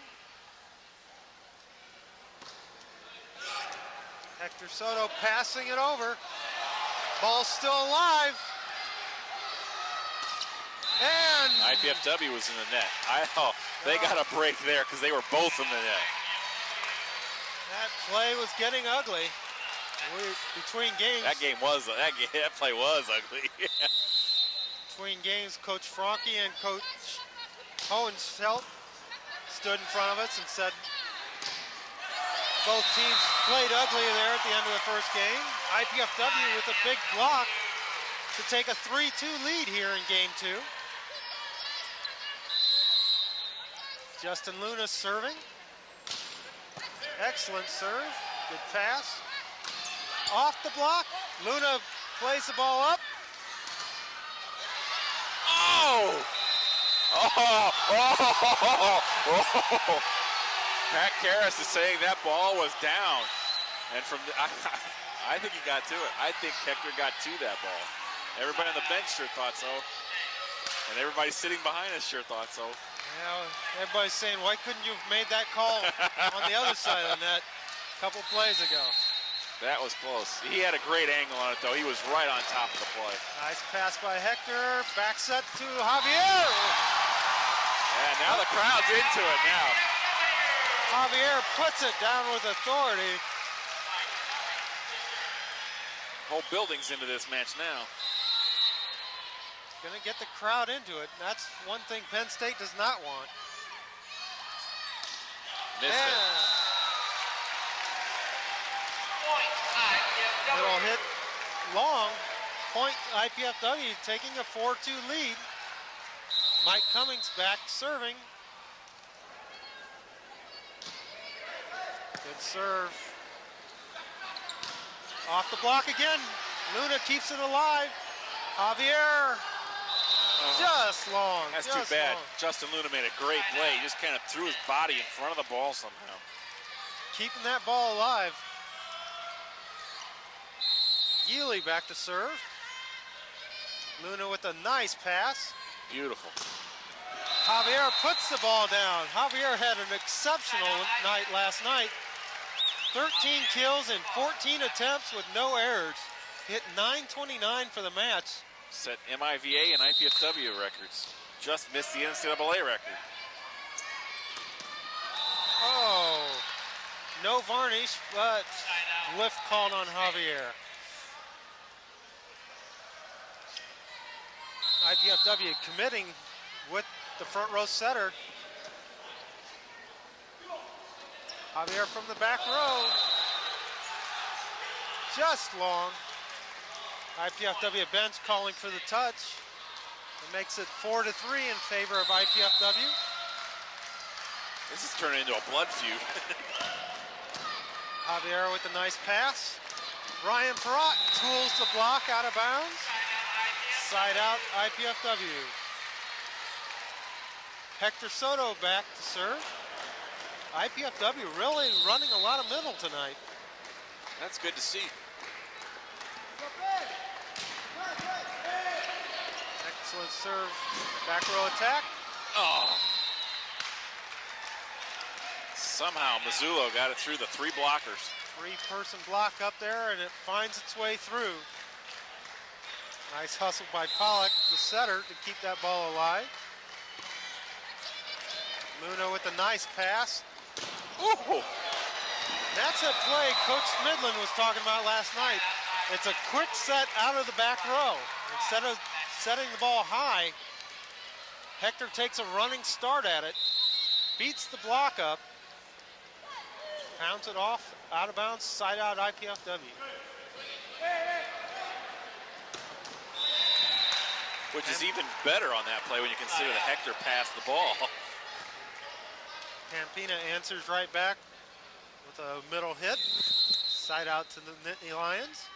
Hector Soto passing it over. Ball's still alive. And IPFW was in the net. They got a break there because they were both in the net. that play was getting ugly. Between games. That play was ugly. Between games, Coach Franke and Coach Hohenschelt stood in front of us and said both teams played ugly there at the end of the first game. IPFW with a big block to take a 3-2 lead here in game 2. Justin Luna serving. Excellent serve. Good pass. Off the block. Luna plays the ball up. Oh! Oh! Pat Karras is saying that ball was down. And I think he got to it. I think Hector got to that ball. Everybody on the bench sure thought so. And everybody sitting behind us sure thought so. Yeah, everybody's saying, why couldn't you have made that call on the other side of the net a couple plays ago? That was close. He had a great angle on it, though. He was right on top of the play. Nice pass by Hector. Back set to Javier. And now the crowd's into it now. Javier puts it down with authority. Whole building's into this match now. Gonna get the crowd into it. That's one thing Penn State does not want. Missed it. Little hit long. Point IPFW taking a 4-2 lead. Mike Cummings back serving. Good serve. Off the block again. Luna keeps it alive. Javier. Just long. That's just too bad. long. Justin Luna made a great play. He just kind of threw his body in front of the ball somehow. Keeping that ball alive. Yealy back to serve. Luna with a nice pass. Beautiful. Javier puts the ball down. Javier had an exceptional night last night. 13 kills and 14 attempts with no errors. Hit .929 for the match. Set MIVA and IPFW records. Just missed the NCAA record. Oh, no varnish, but lift called on Javier. IPFW committing with the front row setter. Javier from the back row. Just long. IPFW bench calling for the touch. It makes it 4-3 in favor of IPFW. This is turning into a blood feud. Javier with a nice pass. Ryan Perrott tools the block out of bounds. Side out IPFW. Hector Soto back to serve. IPFW really running a lot of middle tonight. That's good to see. Excellent serve. Back row attack. Oh. Somehow Mizzullo got it through the three blockers. Three-person block up there, and it finds its way through. Nice hustle by Pollock, the setter, to keep that ball alive. Luna with a nice pass. Ooh. That's a play Coach Midland was talking about last night. It's a quick set out of the back row. Instead of setting the ball high, Hector takes a running start at it, beats the block up, pounds it off, out of bounds, side out IPFW. Which is even better on that play when you consider that Hector passed the ball. Campina answers right back with a middle hit. Side out to the Nittany Lions.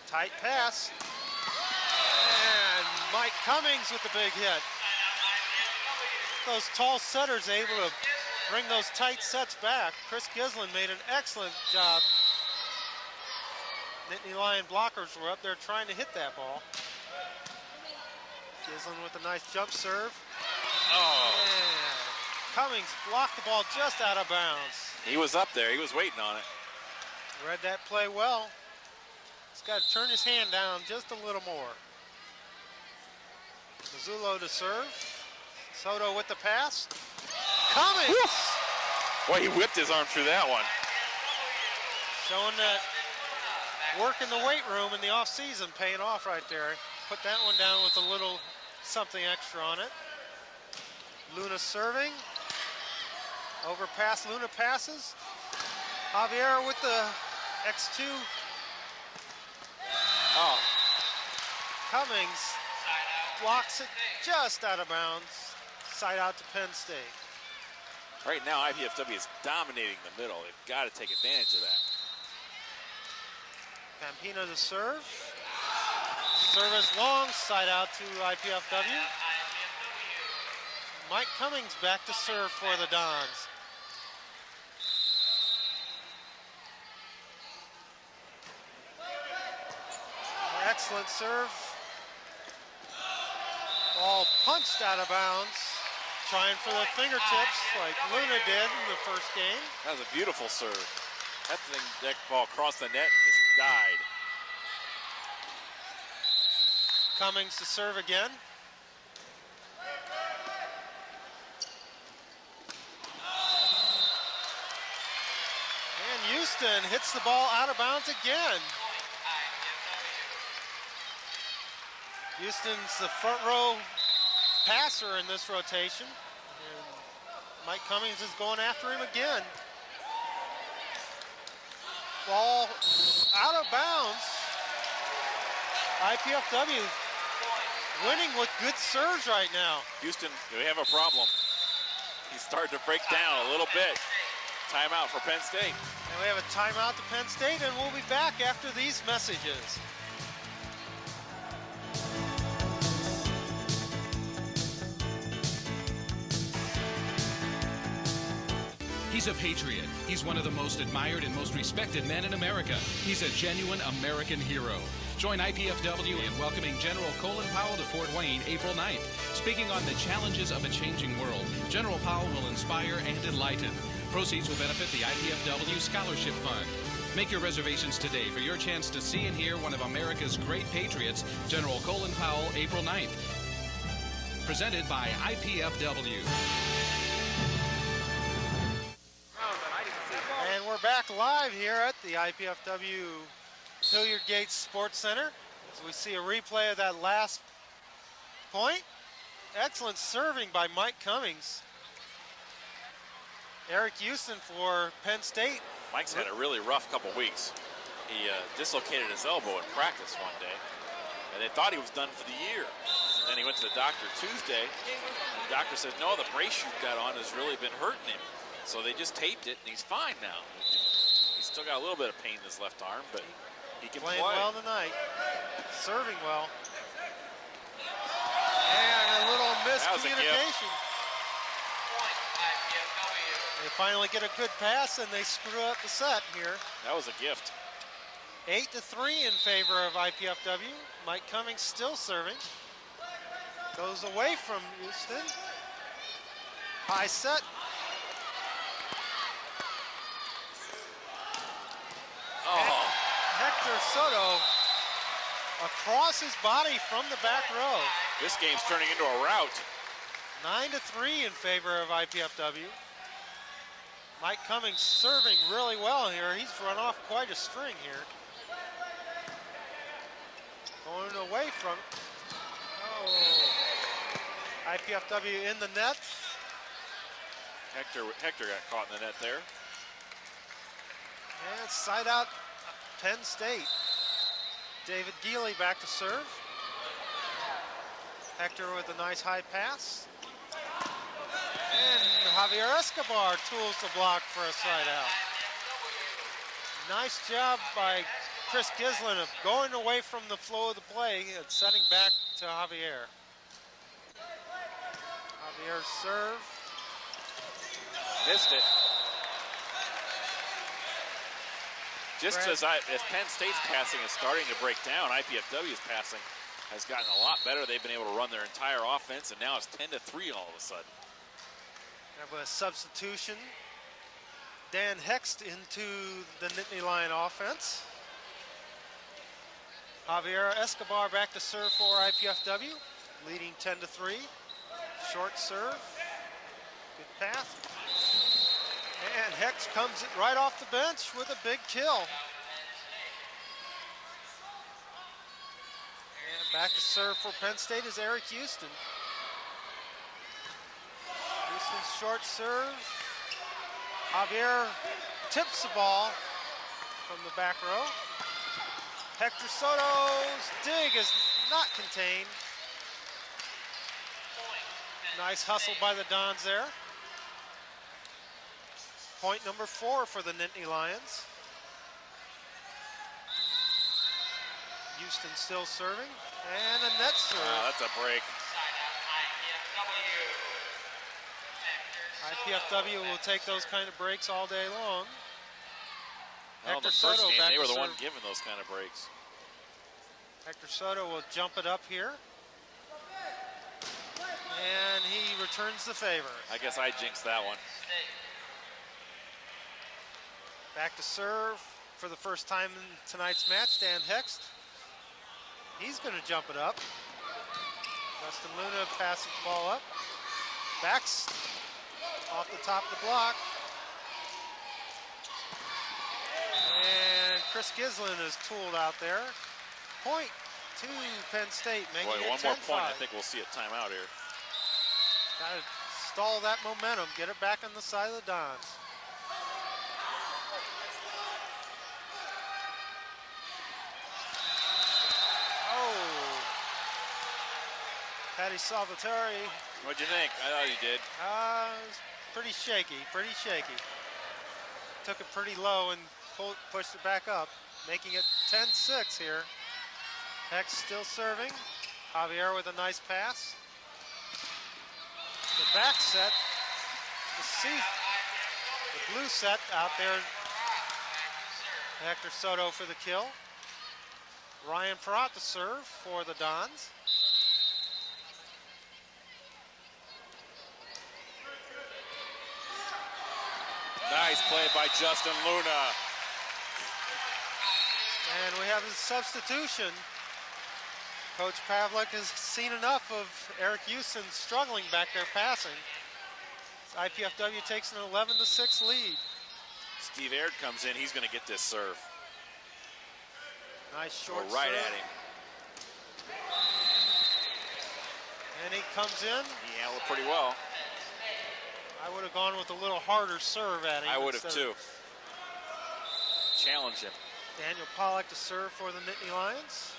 Tight pass. And Mike Cummings with the big hit. Those tall setters able to bring those tight sets back. Chris Gislin made an excellent job. Nittany Lion blockers were up there trying to hit that ball. Gislin with a nice jump serve. Oh. And Cummings blocked the ball just out of bounds. He was up there. He was waiting on it. Read that play well. He's got to turn his hand down just a little more. Mizzullo to serve. Soto with the pass. Cummings! Woo! Boy, he whipped his arm through that one. Showing that work in the weight room in the off season paying off right there. Put that one down with a little something extra on it. Luna serving. Overpass, Luna passes. Javier with the X2. Oh. Cummings blocks it just out of bounds. Side out to Penn State. Right now, IPFW is dominating the middle. They've got to take advantage of that. Campina to serve. Service long, side out to IPFW. Mike Cummings back to serve for the Dons. Excellent serve. Ball punched out of bounds. Trying for the fingertips like Luna did in the first game. That was a beautiful serve. That ball crossed the net and just died. Cummings to serve again. And Houston hits the ball out of bounds again. Houston's the front row passer in this rotation. And Mike Cummings is going after him again. Ball out of bounds. IPFW winning with good serves right now. Houston, we have a problem. He's starting to break down a little bit. Timeout for Penn State. And we have a timeout to Penn State, and we'll be back after these messages. He's a patriot. He's one of the most admired and most respected men in America. He's a genuine American hero. Join IPFW in welcoming General Colin Powell to Fort Wayne April 9th. Speaking on the challenges of a changing world, General Powell will inspire and enlighten. Proceeds will benefit the IPFW Scholarship Fund. Make your reservations today for your chance to see and hear one of America's great patriots, General Colin Powell, April 9th. Presented by IPFW. And we're back live here at the IPFW Hilliard Gates Sports Center. As we see a replay of that last point. Excellent serving by Mike Cummings. Eric Houston for Penn State. Mike's had a really rough couple weeks. He dislocated his elbow in practice one day, and they thought he was done for the year. And then he went to the doctor Tuesday. The doctor said, no, the brace you've got on has really been hurting him. So they just taped it, and he's fine now. He's still got a little bit of pain in his left arm, but he can play. Playing well tonight. Serving well. And a little miscommunication. They finally get a good pass, and they screw up the set here. That was a gift. 8-3 in favor of IPFW. Mike Cummings still serving. Goes away from Houston. High set. Oh. Hector Soto across his body from the back row. This game's turning into a rout. 9-3 in favor of IPFW. Mike Cummings serving really well here. He's run off quite a string here. Going away from it. Oh. IPFW in the net. Hector got caught in the net there. And side out Penn State. David Geely back to serve. Hector with a nice high pass. And Javier Escobar tools the block for a side out. Nice job by Chris Gislin of going away from the flow of the play and setting back to Javier. Javier's serve. Missed it. Just as Penn State's passing is starting to break down, IPFW's passing has gotten a lot better. They've been able to run their entire offense, and now it's 10-3 all of a sudden. Have a substitution. Dan Hext into the Nittany Lion offense. Javier Escobar back to serve for IPFW, leading 10-3. Short serve. Good pass. And Hex comes right off the bench with a big kill. And back to serve for Penn State is Eric Houston. Houston's short serve. Javier tips the ball from the back row. Hector Soto's dig is not contained. Nice hustle by the Dons there. Point number 4 for the Nittany Lions. Houston still serving. And a net serve. Wow, that's a break. IPFW will take those kind of breaks all day long. Well, Hector the Soto first game, back they were to the one serve. giving those kind of breaks. Hector Soto will jump it up here. And he returns the favor. I guess I jinxed that one. Back to serve for the first time in tonight's match, Dan Hext. He's going to jump it up. Justin Luna passes the ball up. Backs off the top of the block. Chris Gislin is tooled out there. Point to Penn State, making Boy, it one 10-5. more point, I think we'll see a timeout here. Got to stall that momentum, get it back on the side of the Dons. Oh. Patty Salvatore. What'd you think? I thought he did. It was pretty shaky, pretty shaky. Took it pretty low and pushed it back up, making it 10-6 here. Hex still serving. Javier with a nice pass. The back set, the blue set out there. Hector Soto for the kill. Ryan Perot to serve for the Dons. Nice play by Justin Luna. And we have a substitution. Coach Pavlik has seen enough of Eric Houston struggling back there passing. IPFW takes an 11-6 lead. Steve Aird comes in, he's going to get this serve. Nice short right serve. at him. And he comes in. He handled it pretty well. I would have gone with a little harder serve at him. I would have too. Challenge him. Daniel Pollack to serve for the Nittany Lions.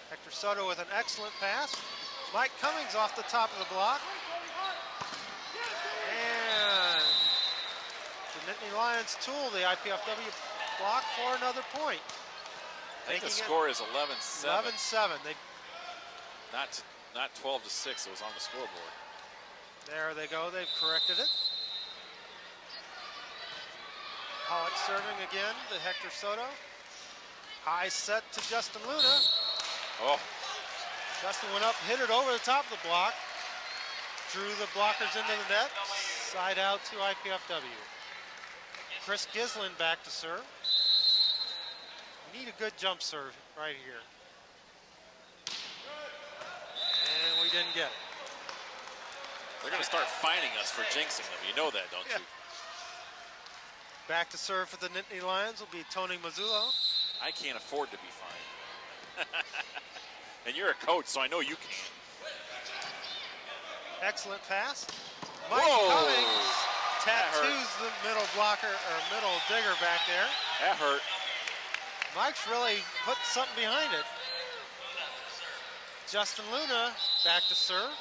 Hector Soto with an excellent pass. Mike Cummings off the top of the block. And the Nittany Lions tool the IPFW block for another point. I think the score is 11-7. 11-7. Not 12-6, it was on the scoreboard. There they go, they've corrected it. Pollack serving again to Hector Soto. High set to Justin Luna. Oh. Justin went up, hit it over the top of the block. Drew the blockers into the net. Side out to IPFW. Chris Gislin back to serve. We need a good jump serve right here. And we didn't get it. They're going to start fining us for jinxing them. You know that, don't you? Back to serve for the Nittany Lions will be Tony Mazzullo. I can't afford to be fined. And you're a coach, so I know you can. Excellent pass. Mike Cummings tattoos the middle blocker, or middle digger back there. That hurt. Mike's really put something behind it. Justin Luna back to serve.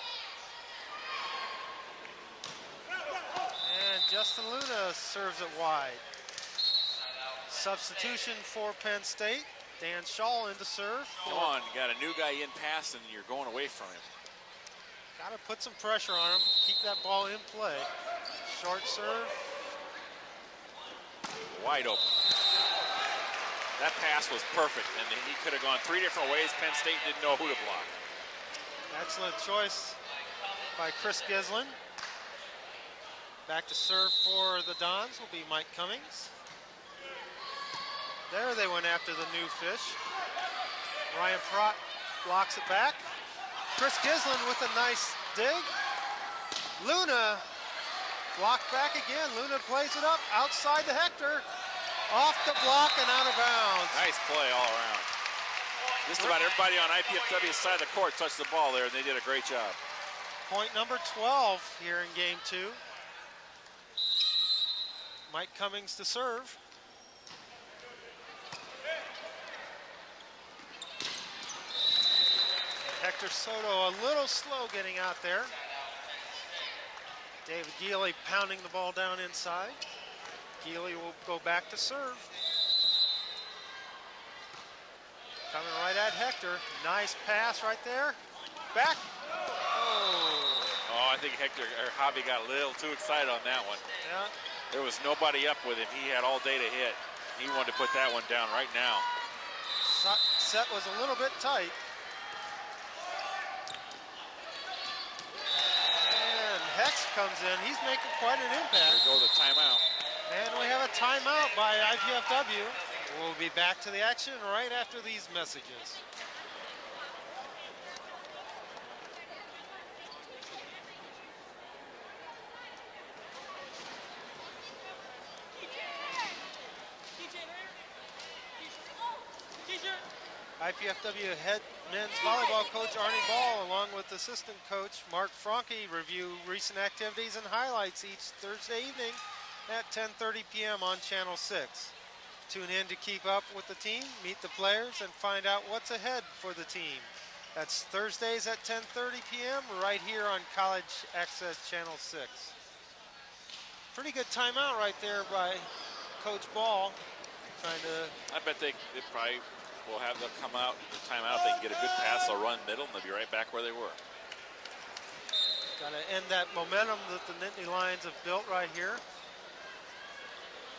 And Justin Luna serves it wide. Substitution for Penn State. Dan Shaw in to serve. Come on, you got a new guy in pass and you're going away from him. Got to put some pressure on him. Keep that ball in play. Short serve. Wide open. That pass was perfect, and he could have gone 3 different ways. Penn State didn't know who to block. Excellent choice by Chris Gislin. Back to serve for the Dons will be Mike Cummings. There they went after the new fish. Ryan Perot blocks it back. Chris Gislin with a nice dig. Luna blocked back again. Luna plays it up outside the Hector. Off the block and out of bounds. Nice play all around. Just about everybody on IPFW's side of the court touched the ball there, and they did a great job. Point number 12 here in game 2. Mike Cummings to serve. Hector Soto a little slow getting out there. David Geely pounding the ball down inside. Geely will go back to serve. Coming right at Hector. Nice pass right there. Back. Oh, I think Hector or Javi got a little too excited on that one. Yeah. There was nobody up with him. He had all day to hit. He wanted to put that one down right now. Set was a little bit tight. And Hex comes in. He's making quite an impact. There goes a timeout. And we have a timeout by IPFW. We'll be back to the action right after these messages. IPFW head men's volleyball coach Arnie Ball, along with assistant coach Mark Franke, review recent activities and highlights each Thursday evening at 10:30 p.m. on Channel 6. Tune in to keep up with the team, meet the players, and find out what's ahead for the team. That's Thursdays at 10:30 p.m. right here on College Access Channel 6. Pretty good timeout right there by Coach Ball. Trying to... I bet they probably will have them come out the timeout. They can get a good pass, they'll run middle, and they'll be right back where they were. Got to end that momentum that the Nittany Lions have built right here.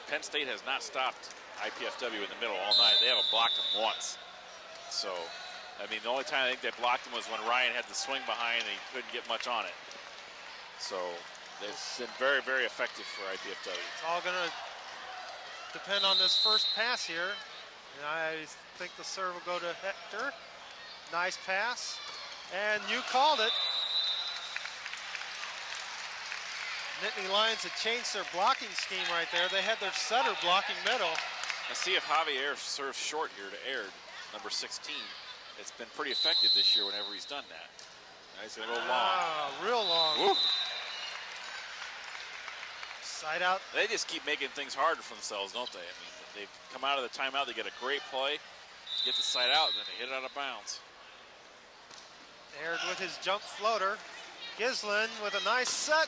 Penn State has not stopped IPFW in the middle all night. They haven't blocked them once. So, I mean, the only time I think they blocked him was when Ryan had the swing behind and he couldn't get much on it. So, they've been very, very effective for IPFW. It's all going to depend on this first pass here. And I think the serve will go to Hector. Nice pass. And you called it. Nittany Lions had changed their blocking scheme right there. They had their setter blocking middle. Let's see if Javier serves short here to Aird, number 16. It's been pretty effective this year whenever he's done that. Now he's going to go long. Real long. Woo. Side out. They just keep making things harder for themselves, don't they? I mean, they come out of the timeout, they get a great play, get the side out, and then they hit it out of bounds. Aird with his jump floater. Gislin with a nice set.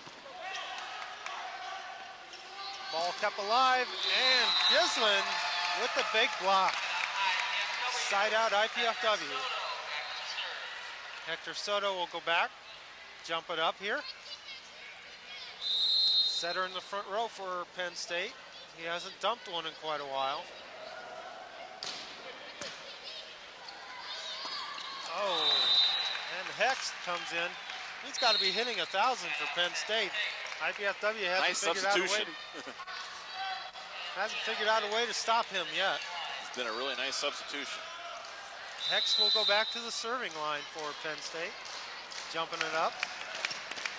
Ball kept alive, and Gislin with the big block. Side out IPFW. Hector Soto will go back, jump it up here. Setter in the front row for Penn State. He hasn't dumped one in quite a while. Oh, and Hex comes in. He's got to be hitting 1,000 for Penn State. IPFW hasn't figured out a way to stop him yet. It's been a really nice substitution. Hex will go back to the serving line for Penn State. Jumping it up.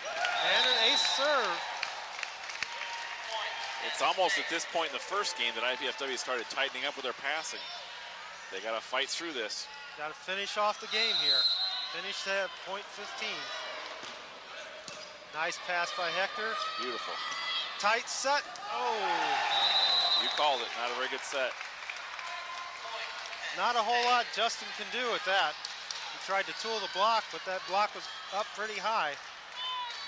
And an ace serve. It's almost at this point in the first game that IPFW started tightening up with their passing. They got to fight through this. Got to finish off the game here. Finish at point 15. Nice pass by Hector. Beautiful. Tight set. Oh. You called it. Not a very good set. Not a whole lot Justin can do with that. He tried to tool the block, but that block was up pretty high.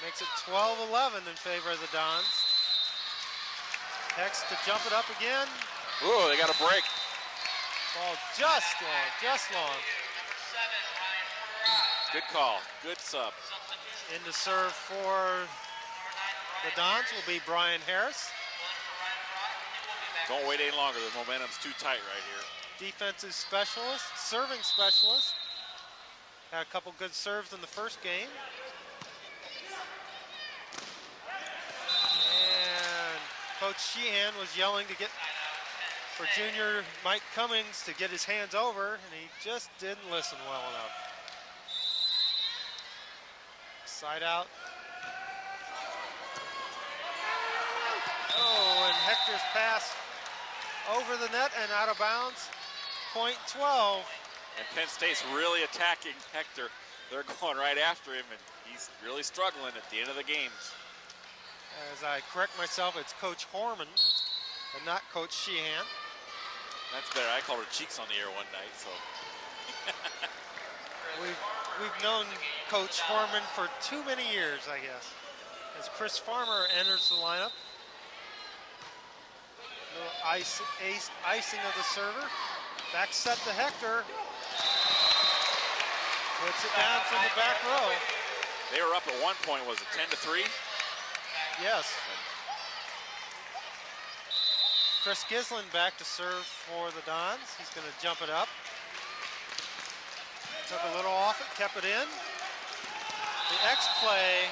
Makes it 12-11 in favor of the Dons. Hex to jump it up again. Ooh, they got a break. Ball just long, just long. Good call, good sub. In to serve for the Dons will be Brian Harris. Don't wait any longer, the momentum's too tight right here. Defensive specialist, serving specialist. Had a couple good serves in the first game. And Coach Sheehan was yelling to get for junior Mike Cummings to get his hands over, and he just didn't listen well enough. Side out. Oh, and Hector's pass over the net and out of bounds. Point 12. And Penn State's really attacking Hector. They're going right after him, and he's really struggling at the end of the game. As I correct myself, it's Coach Horman and not Coach Sheehan. That's better. I called her cheeks on the air one night, so. We've known Coach Horman for too many years, I guess. As Chris Farmer enters the lineup. Little icing of the server. Back set to Hector. Puts it down from the back row. They were up at one point, was it 10-3? Yes. Chris Gislin back to serve for the Dons. He's going to jump it up. Took a little off it, kept it in. The X play.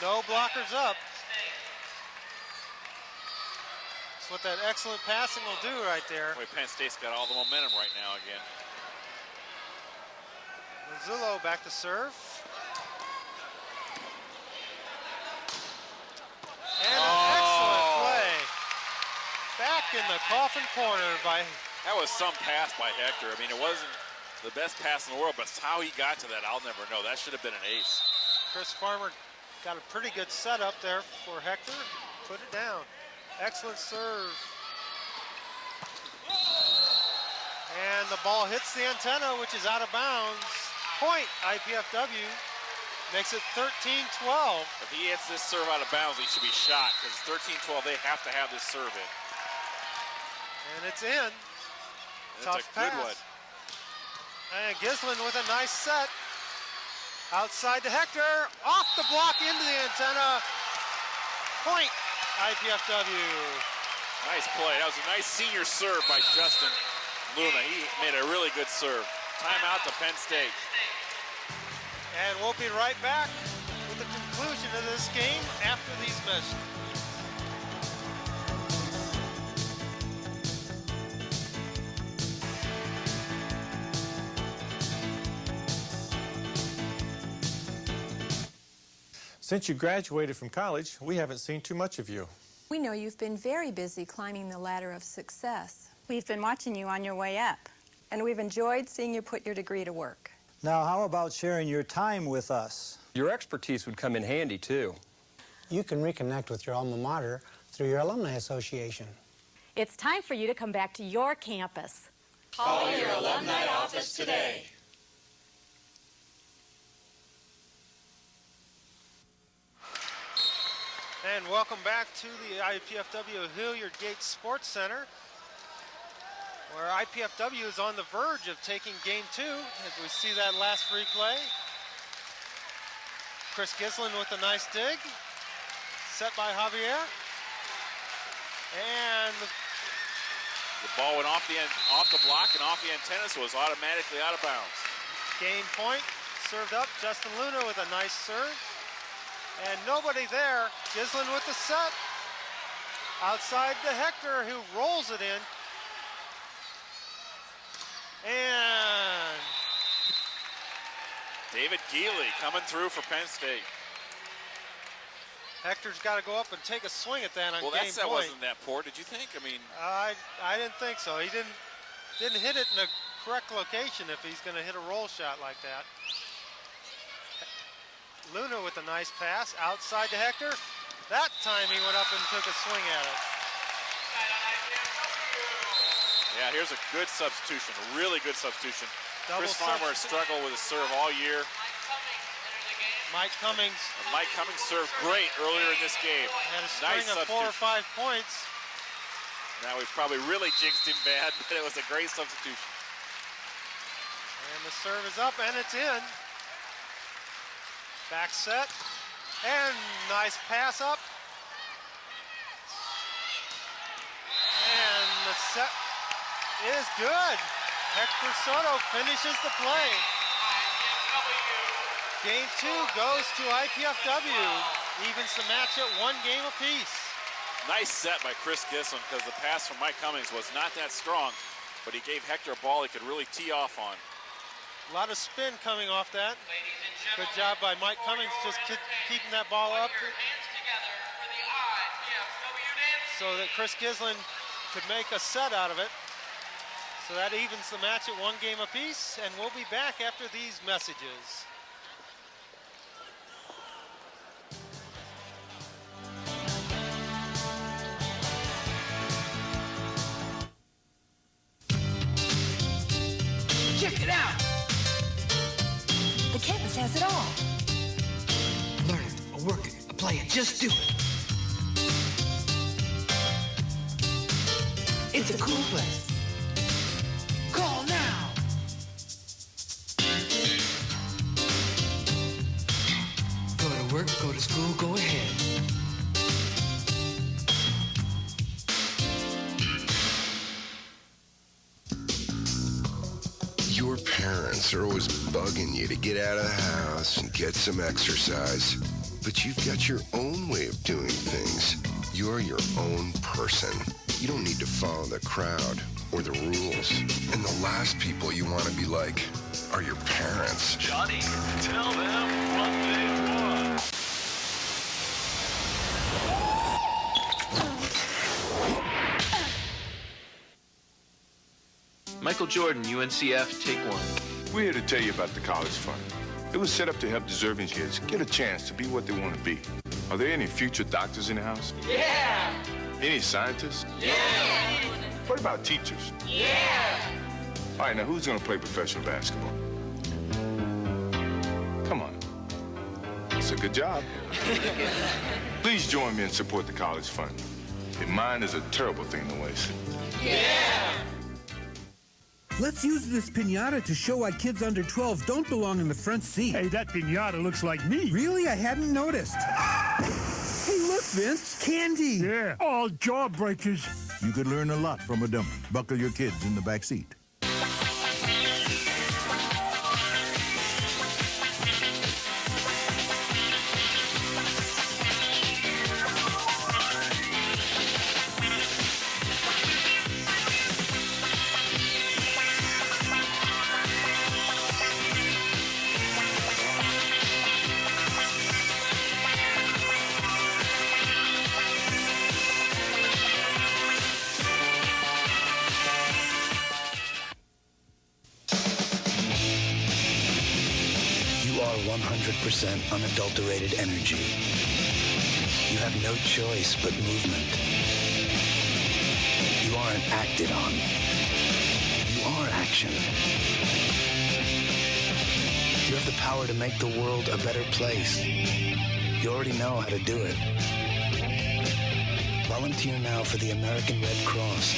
No blockers up. That's what that excellent passing will do right there. Boy, Penn State's got all the momentum right now again. Mazzullo back to serve. And an excellent play. Back in the the coffin corner by... That was some pass by Hector. I mean, it wasn't the best pass in the world, but how he got to that, I'll never know. That should have been an ace. Chris Farmer got a pretty good setup there for Hector. Put it down. Excellent serve. And the ball hits the antenna, which is out of bounds. Point, IPFW. Makes it 13-12. If he hits this serve out of bounds, he should be shot, because 13-12, they have to have this serve in. And it's in. Tough a good pass. one. And Gislin with a nice set. Outside to Hector. Off the block into the antenna. Point, IPFW. Nice play. That was a nice senior serve by Justin Luna. He made a really good serve. Timeout to Penn State. And we'll be right back with the conclusion of this game after these messages. Since you graduated from college, we haven't seen too much of you. We know you've been very busy climbing the ladder of success. We've been watching you on your way up. And we've enjoyed seeing you put your degree to work. Now, how about sharing your time with us? Your expertise would come in handy, too. You can reconnect with your alma mater through your alumni association. It's time for you to come back to your campus. Call your alumni office today. And welcome back to the IPFW Hilliard Gates Sports Center, where IPFW is on the verge of taking game 2 as we see that last replay. Chris Gislin with a nice dig, set by Javier. And the ball went off the block and off the antenna, so it was automatically out of bounds. Game point, served up, Justin Luna with a nice serve. And nobody there, Gislin with the set. Outside to Hector, who rolls it in. And David Geely coming through for Penn State. Hector's got to go up and take a swing at that on well, game that point. wasn't that poor, did you think? I mean, I didn't think so. He didn't hit it in the correct location if he's going to hit a roll shot like that. Luna with a nice pass outside to Hector. That time he went up and took a swing at it. Yeah, here's a good substitution, a really good substitution. Double Chris Farmer has struggled with his serve all year. Mike Cummings served great earlier in this game. Had a string of 4 or 5 points. Now we've probably really jinxed him bad, but it was a great substitution. And the serve is up and it's in. Back set, and nice pass up. And the set is good. Hector Soto finishes the play. Game 2 goes to IPFW. Evens the match at 1 game apiece. Nice set by Chris Gislin, because the pass from Mike Cummings was not that strong, but he gave Hector a ball he could really tee off on. A lot of spin coming off that. Good job by Mike Cummings just keeping that ball up so that Chris Gislin could make a set out of it. So that evens the match at 1 game apiece, and we'll be back after these messages. Check it out! The campus has it all. Learn it, or work it, or play it, just do it. It's a cool place. Call now! Go to work, go to school, go ahead. Your parents are always bugging you to get out of the house and get some exercise. But you've got your own way of doing things. You're your own person. You don't need to follow the crowd or the rules. And the last people you want to be like are your parents. Johnny, tell them what they want. Michael Jordan, UNCF, take one. We're here to tell you about the College Fund. It was set up to help deserving kids get a chance to be what they want to be. Are there any future doctors in the house? Yeah! Any scientists? Yeah! What about teachers? Yeah! All right, now who's going to play professional basketball? Come on. It's a good job. Please join me and support the College Fund. Mine is a terrible thing to waste. Yeah! Let's use this piñata to show why kids under 12 don't belong in the front seat. Hey, that piñata looks like me. Really? I hadn't noticed. Hey, look, Vince. Candy. Yeah, all jawbreakers. You could learn a lot from a dummy. Buckle your kids in the back seat. You are 100% unadulterated energy. You have no choice but movement. You aren't acted on. You are action. You have the power to make the world a better place. You already know how to do it. Volunteer now for the American Red Cross.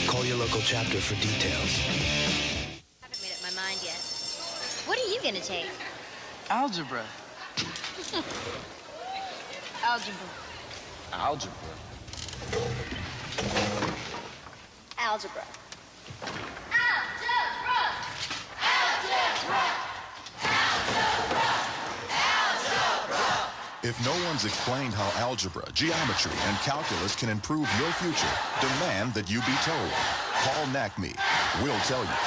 Call your local chapter for details. I haven't made up my mind yet. What are you going to take? Algebra. Algebra. Algebra. Algebra. If no one's explained how algebra, geometry, and calculus can improve your future, demand that you be told. Call NACME. We'll tell you.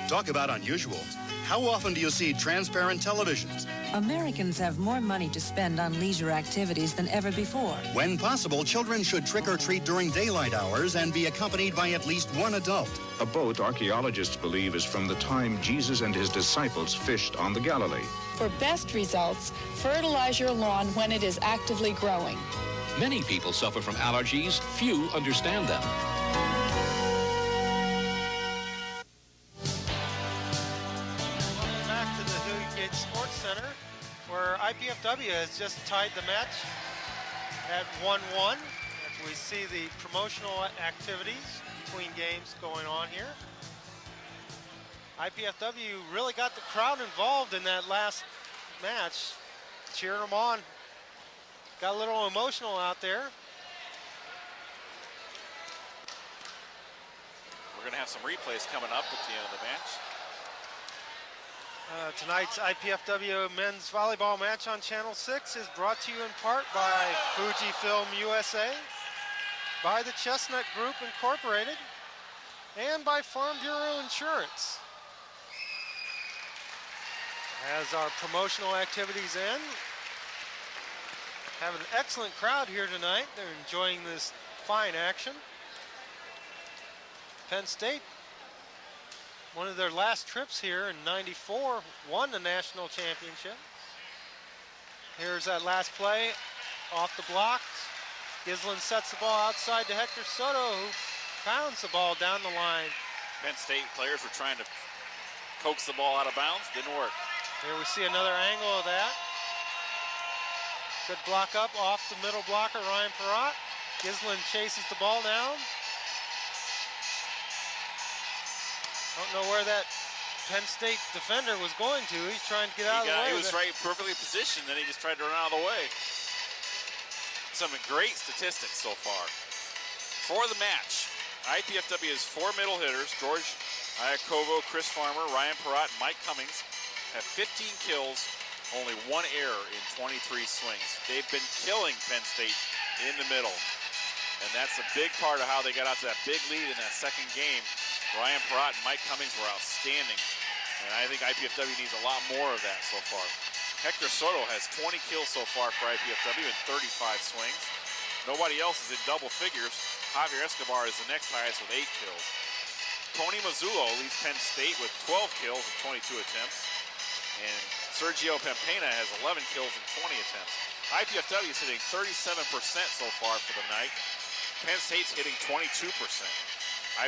Talk about unusual. How often do you see transparent televisions? Americans have more money to spend on leisure activities than ever before. When possible, children should trick or treat during daylight hours and be accompanied by at least one adult. A boat, archaeologists believe, is from the time Jesus and his disciples fished on the Galilee. For best results, fertilize your lawn when it is actively growing. Many people suffer from allergies. Few understand them. Welcome back to the Hilliard Gates Sports Center, where IPFW has just tied the match at 1-1. As we see the promotional activities between games going on here. IPFW really got the crowd involved in that last match, cheering them on. Got a little emotional out there. We're going to have some replays coming up at the end of the match. Tonight's IPFW men's volleyball match on Channel 6 is brought to you in part by Fujifilm USA, by the Chestnut Group Incorporated, and by Farm Bureau Insurance. As our promotional activities end, have an excellent crowd here tonight. They're enjoying this fine action. Penn State, one of their last trips here in '94, won the national championship. Here's that last play off the blocks. Gislin sets the ball outside to Hector Soto, who pounds the ball down the line. Penn State players were trying to coax the ball out of bounds. Didn't work. Here we see another angle of that. Good block up off the middle blocker, Ryan Perrott. Gislin chases the ball down. Don't know where that Penn State defender was going to. He's trying to get out of the way. He was right, perfectly positioned, then he just tried to run out of the way. Some great statistics so far. For the match, IPFW has 4 middle hitters. George Iacovo, Chris Farmer, Ryan Perrott, and Mike Cummings have 15 kills, only 1 error in 23 swings. They've been killing Penn State in the middle. And that's a big part of how they got out to that big lead in that second game. Ryan Perrott and Mike Cummings were outstanding. And I think IPFW needs a lot more of that so far. Hector Soto has 20 kills so far for IPFW in 35 swings. Nobody else is in double figures. Javier Escobar is the next highest with 8 kills. Tony Mazzullo leads Penn State with 12 kills and 22 attempts. And Sergio Pempena has 11 kills and 20 attempts. IPFW is hitting 37% so far for the night. Penn State's hitting 22%.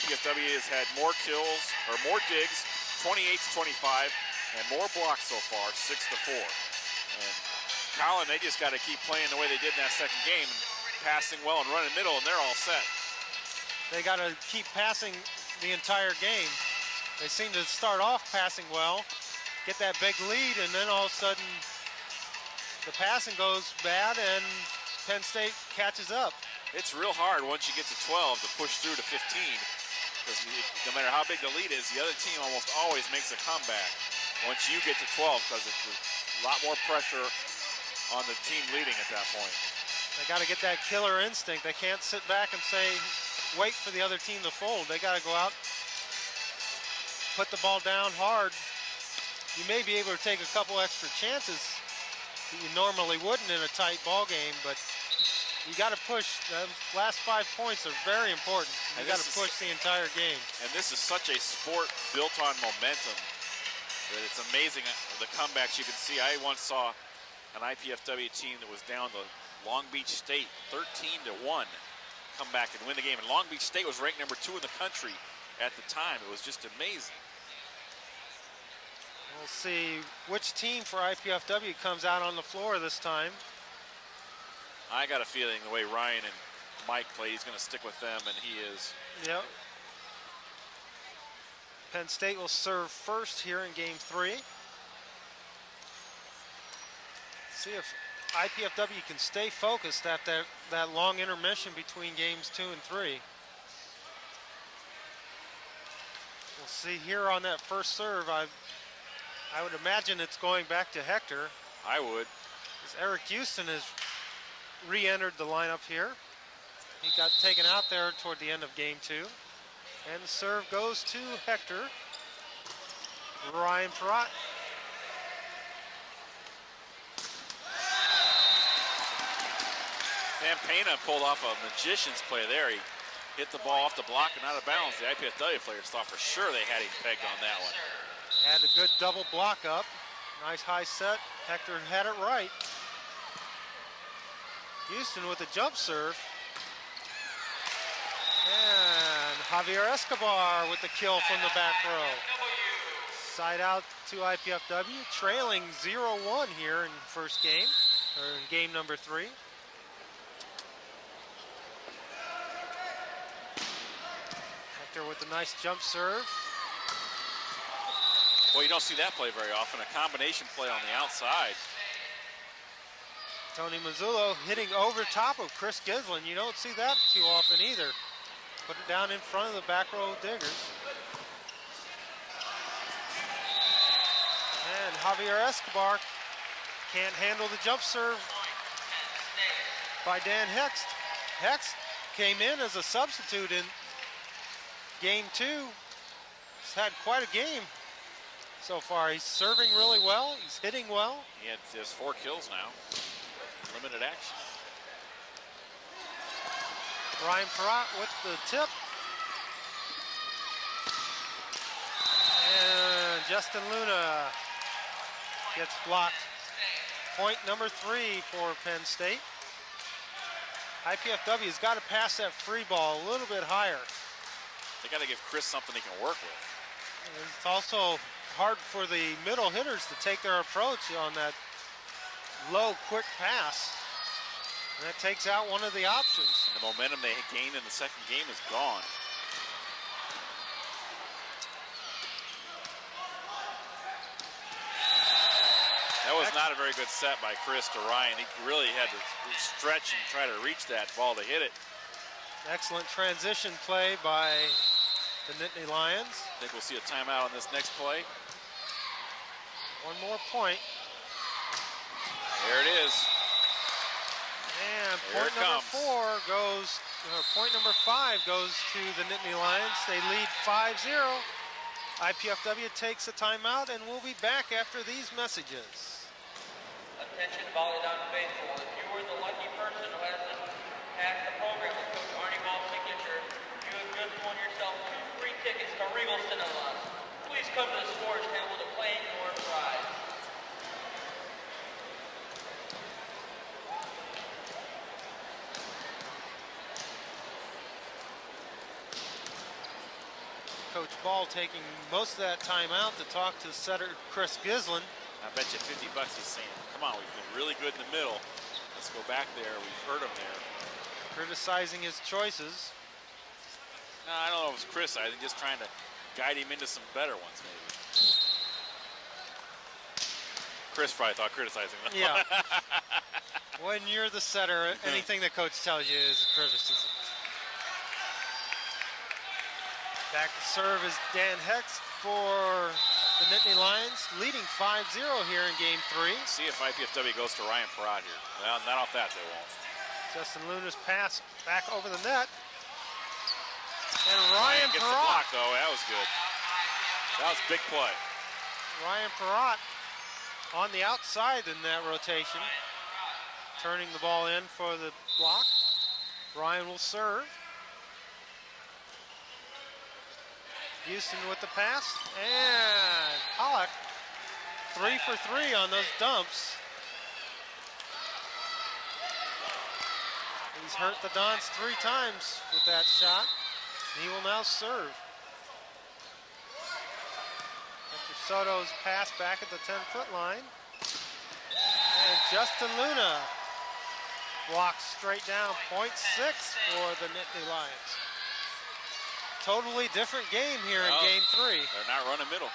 IPFW has had more kills, or more digs, 28-25, and more blocks so far, 6-4. And Colin, they just got to keep playing the way they did in that second game, and passing well and running middle, and they're all set. They got to keep passing the entire game. They seem to start off passing well, get that big lead, and then all of a sudden the passing goes bad and Penn State catches up. It's real hard once you get to 12 to push through to 15, because no matter how big the lead is, the other team almost always makes a comeback once you get to 12, because it's a lot more pressure on the team leading at that point. They got to get that killer instinct. They can't sit back and say, wait for the other team to fold. They got to go out, put the ball down hard. You may be able to take a couple extra chances that you normally wouldn't in a tight ball game, but you got to push. The last 5 points are very important. You got to push the entire game. And this is such a sport built on momentum that it's amazing the comebacks you can see. I once saw an IPFW team that was down to Long Beach State 13-1 come back and win the game. And Long Beach State was ranked number 2 in the country at the time. It was just amazing. We'll see which team for IPFW comes out on the floor this time. I got a feeling the way Ryan and Mike play, he's going to stick with them, and he is. Yep. Penn State will serve first here in game 3. See if IPFW can stay focused at that long intermission between games 2 and 3. We'll see here on that first serve. I would imagine it's going back to Hector. I would. As Eric Houston has re-entered the lineup here. He got taken out there toward the end of game 2. And the serve goes to Hector. Ryan Perrott. Pempena pulled off a magician's play there. He hit the ball off the block and out of bounds. The IPFW players thought for sure they had him pegged on that one. Had a good double block up. Nice high set. Hector had it right. Houston with a jump serve. And Javier Escobar with the kill from the back row. Side out to IPFW, trailing 0-1 here in first game, or in game number 3. Hector with a nice jump serve. Well, you don't see that play very often, a combination play on the outside. Tony Mazzullo hitting over top of Chris Gislin. You don't see that too often either. Put it down in front of the back row diggers. And Javier Escobar can't handle the jump serve by Dan Hext. Hext came in as a substitute in game 2. He's had quite a game so far. He's serving really well. He's hitting well. He has 4 kills now. Limited action. Ryan Perrott with the tip. And Justin Luna gets blocked. Point number 3 for Penn State. IPFW has got to pass that free ball a little bit higher. They got to give Chris something he can work with. It's also hard for the middle hitters to take their approach on that low, quick pass. And that takes out one of the options. And the momentum they gained in the second game is gone. That was not a very good set by Chris to Ryan. He really had to stretch and try to reach that ball to hit it. Excellent transition play by the Nittany Lions. I think we'll see a timeout on this next play. One more point. There it is. And point number 4 goes, point number 5 goes to the Nittany Lions. They lead 5-0. IPFW takes a timeout, and we'll be back after these messages. Attention Volleyball faithful, if you were the lucky person who hasn't passed the program with Coach Arnie Hall's signature, you have just won yourself 2 free tickets to Ring come to the scorer's table to claim your prize. Coach Ball taking most of that time out to talk to setter Chris Gislin. I bet you $50 he's saying, come on, we've been really good in the middle. Let's go back there. We've hurt him there. Criticizing his choices. No, I don't know if it's criticizing, just trying to guide him into some better ones, maybe. Chris probably thought criticizing them. Yeah. When you're the setter, anything the coach tells you is a criticism. Back to serve is Dan Hex for the Nittany Lions, leading 5-0 here in game 3. See if IPFW goes to Ryan Perrott here. Well, not off that, they won't. Justin Luna's pass back over the net. And Ryan gets Perrott. the block, though. That was good. That was a big play. Ryan Perrott on the outside in that rotation, turning the ball in for the block. Ryan will serve. Houston with the pass, and Pollock 3 for 3 on those dumps. He's hurt the Dons 3 times with that shot. He will now serve. Hector Soto's pass back at the 10-foot line. And Justin Luna blocks straight down, 0.6 for the Nittany Lions. Totally different game here in game 3. They're not running middle.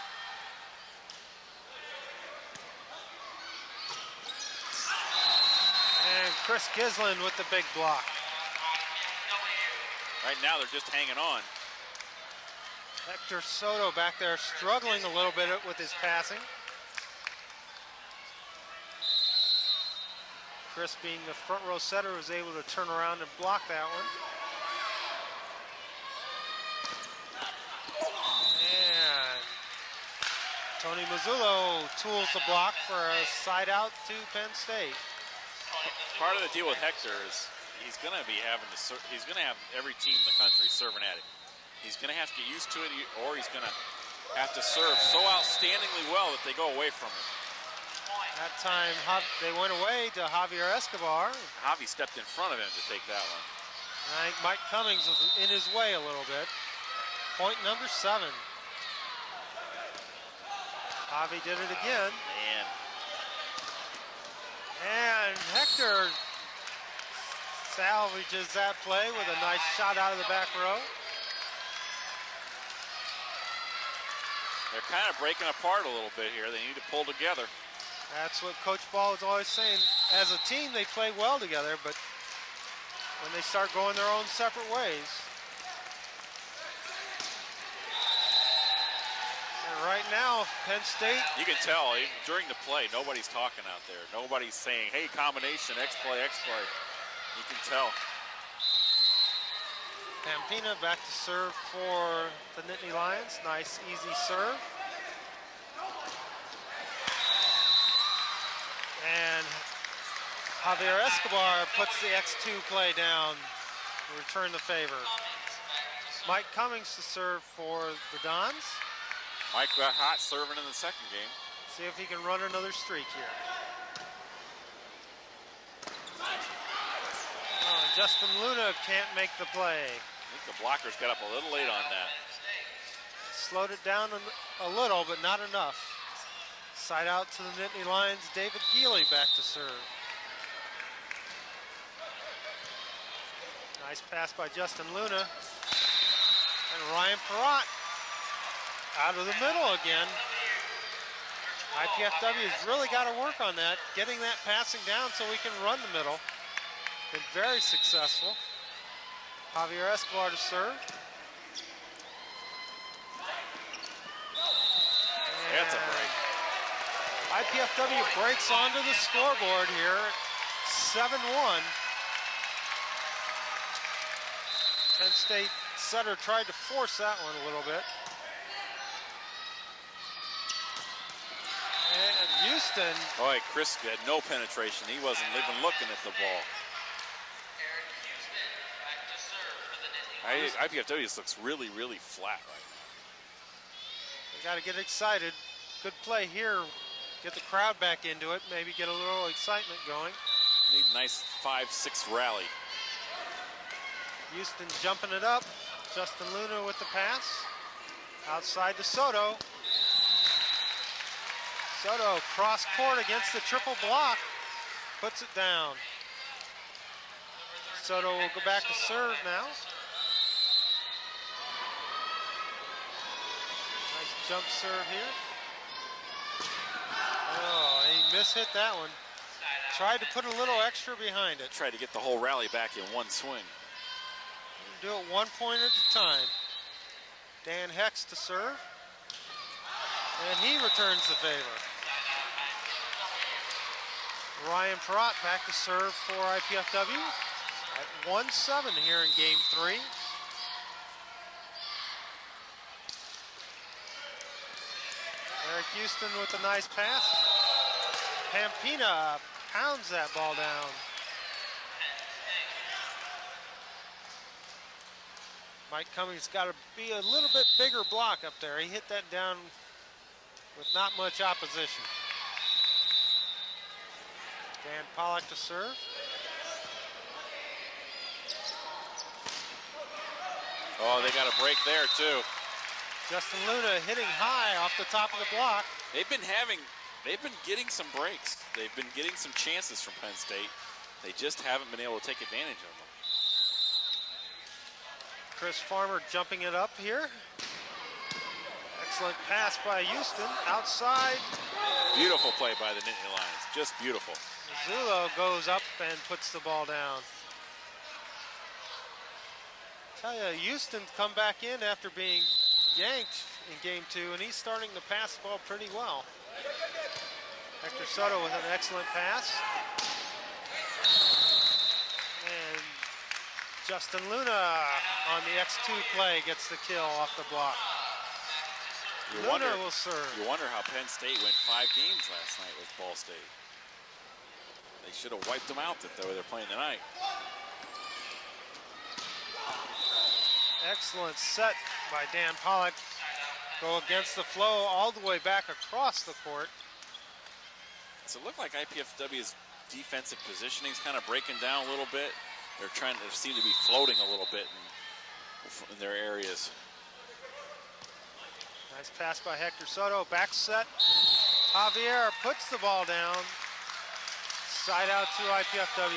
And Chris Gislin with the big block. Right now they're just hanging on. Hector Soto back there struggling a little bit with his passing. Chris, being the front row setter, was able to turn around and block that one. And Tony Mazzullo tools the block for a side out to Penn State. Part of the deal with Hector is he's going to be having to he's going to have every team in the country serving at it. He's going to have to get used to it, or he's going to have to serve so outstandingly well that they go away from him. That time they went away to Javier Escobar. Javi stepped in front of him to take that one. I think Mike Cummings was in his way a little bit. Point number 7. Javi did it again. Man. And Hector salvages that play with a nice shot out of the back row. They're kind of breaking apart a little bit here. They need to pull together. That's what Coach Ball is always saying. As a team, they play well together, but when they start going their own separate ways. And right now, Penn State. You can tell during the play, nobody's talking out there. Nobody's saying, hey, combination, X play, X play. You can tell. Pampina back to serve for the Nittany Lions. Nice, easy serve. And Javier Escobar puts the X2 play down to return the favor. Mike Cummings to serve for the Dons. Mike got hot serving in the second game. See if he can run another streak here. Oh, and Justin Luna can't make the play. I think the blockers got up a little late on that. Slowed it down a little, but not enough. Side out to the Nittany Lions, David Geely back to serve. Nice pass by Justin Luna. And Ryan Perrott out of the middle again. IPFW has really got to work on that, getting that passing down so we can run the middle. Been very successful. Javier Escobar to serve. That's a break. IPFW breaks onto the scoreboard here, 7-1. Penn State setter tried to force that one a little bit. And Houston. Boy, Chris had no penetration. He wasn't even looking at the ball. IPFW just looks really, really flat right now. got to get excited. Good play here. Get the crowd back into it. Maybe get a little excitement going. Need a nice 5-6 rally. Houston jumping it up. Justin Luna with the pass. Outside to Soto. Soto cross court against the triple block. Puts it down. Soto will go back to serve now. Nice jump serve here. Oh, he mishit that one. Tried to put a little extra behind it. Tried to get the whole rally back in one swing. Do it 1 point at a time. Dan Hex to serve. And he returns the favor. Ryan Perrott back to serve for IPFW at 1-7 here in game 3. Eric Houston with a nice pass. Pampina pounds that ball down. Mike Cummings got to be a little bit bigger block up there. He hit that down with not much opposition. Dan Pollock to serve. Oh, they got a break there too. Justin Luna hitting high off the top of the block. They've been getting some breaks. They've been getting some chances from Penn State. They just haven't been able to take advantage of them. Chris Farmer jumping it up here. Excellent pass by Houston. Outside. Beautiful play by the Nittany Lions. Just beautiful. Zullo goes up and puts the ball down. Tell you, Houston come back in after being yanked in game 2, and he's starting to pass the ball pretty well. Hector Soto with an excellent pass. And Justin Luna on the X2 play gets the kill off the block. Luna will serve. You wonder how Penn State went 5 games last night with Ball State. They should have wiped them out if they were playing tonight. Excellent set by Dan Pollock. Go against the flow all the way back across the court. Does it look like IPFW's defensive positioning is kind of breaking down a little bit? They seem to be floating a little bit in their areas. Nice pass by Hector Soto. Back set. Javier puts the ball down. Side out to IPFW.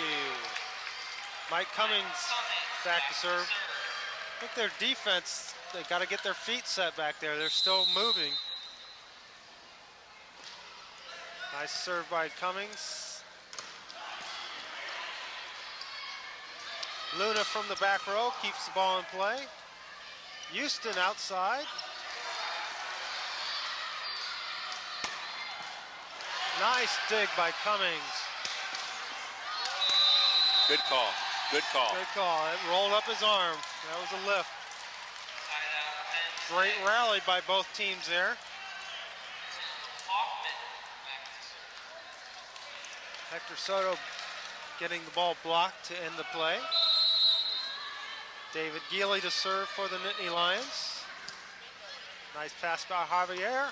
Mike Cummings back to serve. I think their defense, they got to get their feet set back there. They're still moving. Nice serve by Cummings. Luna from the back row keeps the ball in play. Houston outside. Nice dig by Cummings. Good call. Good call. Good call. It rolled up his arm. That was a lift. Great rally by both teams there. Hector Soto getting the ball blocked to end the play. David Geely to serve for the Nittany Lions. Nice pass by Javier.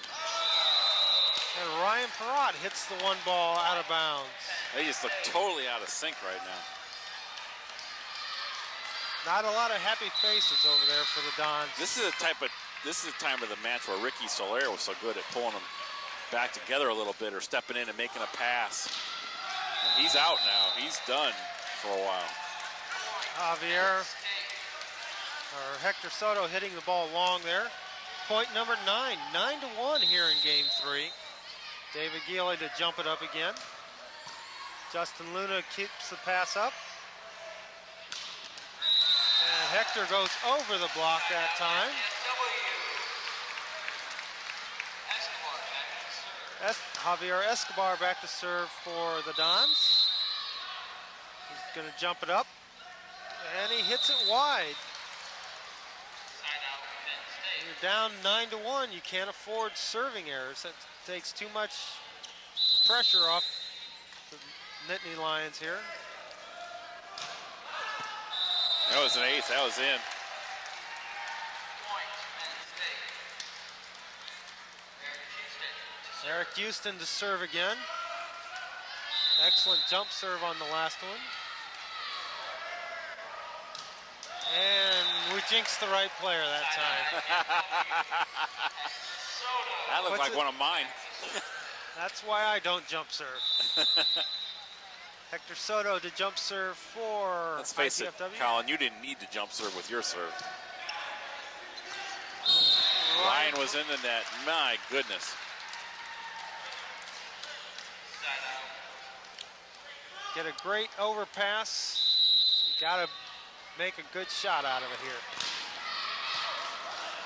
And Ryan Perrott hits the one ball out of bounds. They just look totally out of sync right now. Not a lot of happy faces over there for the Dons. This is the time of the match where Ricky Soler was so good at pulling them back together a little bit or stepping in and making a pass. And he's out now. He's done for a while. Javier, or Hector Soto hitting the ball long there. Point number 9, 9-1 here in game 3. David Geely to jump it up again. Justin Luna keeps the pass up. And Hector goes over the block that time. Javier Escobar back to serve for the Dons. He's going to jump it up. And he hits it wide. When you're down 9-1, you can't afford serving errors. That takes too much pressure off the Nittany Lions here. That was an ace. That was in. Eric Houston to serve again. Excellent jump serve on the last one. And we jinxed the right player that time. That looked like one of mine. That's why I don't jump serve. Hector Soto to jump serve for Let's face it, IPFW. Colin, you didn't need to jump serve with your serve. Ryan was in the net. My goodness. Get a great overpass. You gotta make a good shot out of it here.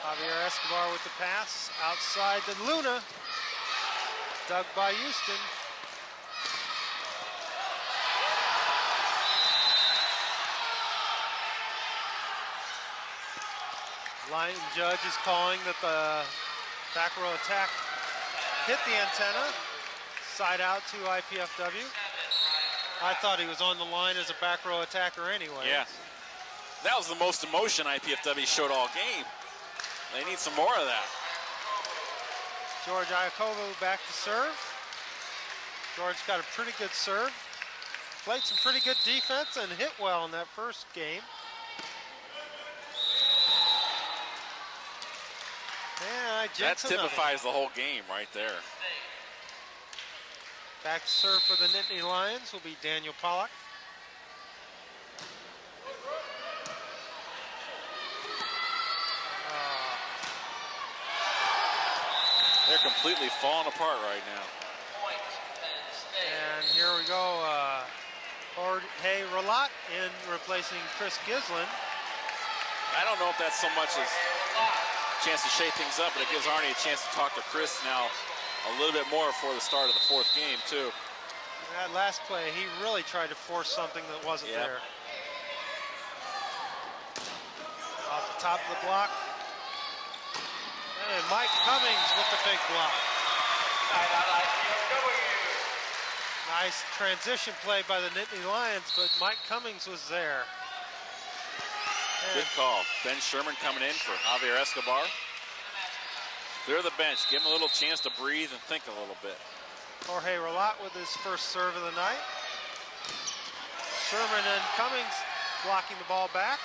Javier Escobar with the pass. Outside to Luna. Dug by Houston. Line judge is calling that the back row attack hit the antenna. Side out to IPFW. I thought he was on the line as a back row attacker anyway. Yeah. That was the most emotion IPFW showed all game. They need some more of that. George Iacovo back to serve. George got a pretty good serve. Played some pretty good defense and hit well in that first game. Yeah, that typifies the whole game right there. Back to serve for the Nittany Lions will be Daniel Pollock. They're completely falling apart right now. And here we go. Jorge Relat in replacing Chris Gislin. I don't know if that's so much as a chance to shake things up, but it gives Arnie a chance to talk to Chris now a little bit more before the start of the fourth game, too. That last play, he really tried to force something that wasn't there. Off the top of the block. And Mike Cummings with the big block. Nice transition play by the Nittany Lions, but Mike Cummings was there. Good call. Ben Sherman coming in for Javier Escobar. Clear the bench. Give him a little chance to breathe and think a little bit. Jorge Relat with his first serve of the night. Sherman and Cummings blocking the ball back.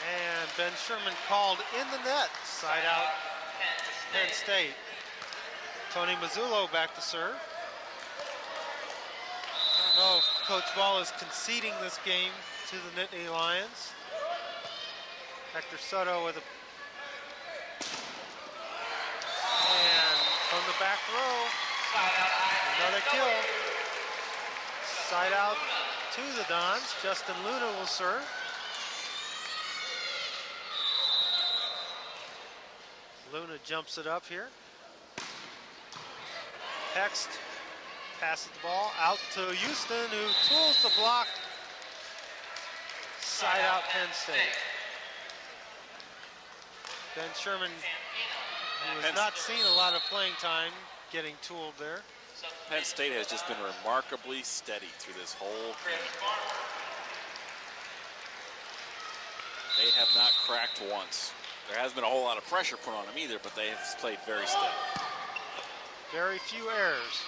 And Ben Sherman called in the net. Side out Penn State. Tony Mazzullo back to serve. I don't know if Coach Ball is conceding this game to the Nittany Lions. Hector Soto with a... And from the back row, another kill. Side out to the Dons. Justin Luna will serve. Luna jumps it up here. Hext passes the ball out to Houston, who tools the block. Side out Penn State. Ben Sherman, who has not seen a lot of playing time, getting tooled there. Penn State has just been remarkably steady through this whole game. They have not cracked once. There hasn't been a whole lot of pressure put on them either, but they have played very steady. Very few errors.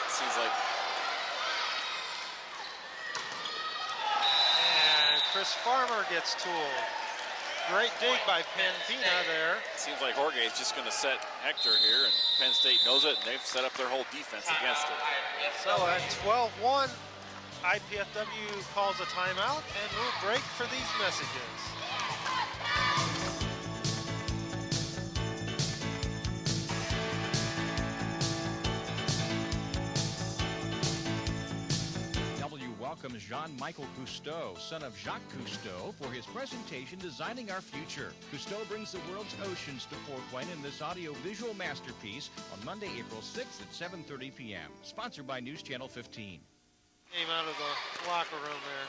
Seems like. And Chris Farmer gets tooled. Great dig by Penn Pina there. Seems like Jorge is just going to set Hector here, and Penn State knows it, and they've set up their whole defense against it. So at 12-1, IPFW calls a timeout, and we'll break for these messages. Welcomes Jean-Michel Cousteau, son of Jacques Cousteau, for his presentation Designing Our Future. Cousteau brings the world's oceans to Fort Wayne in this audio-visual masterpiece on Monday, April 6th at 7:30 p.m. Sponsored by News Channel 15. Came out of the locker room there.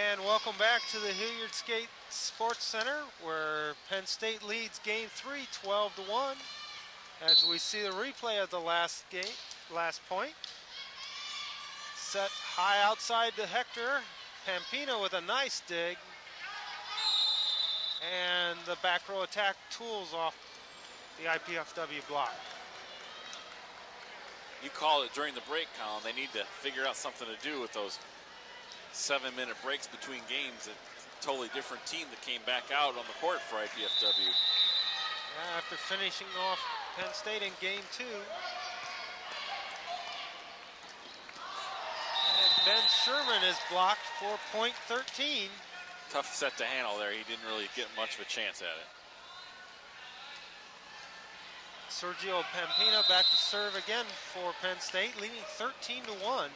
And welcome back to the Hilliard Skate Sports Center, where Penn State leads Game 3, 12-1. As we see the replay of the last point. set high outside to Hector. Pampino with a nice dig. And the back row attack tools off the IPFW block. You call it during the break, Colin. They need to figure out something to do with those 7-minute breaks between games. A totally different team that came back out on the court for IPFW. Yeah, after finishing off Penn State in game 2. And Ben Sherman is blocked for point 13. Tough set to handle there. He didn't really get much of a chance at it. Sergio Pampino back to serve again for Penn State, leading 13-1.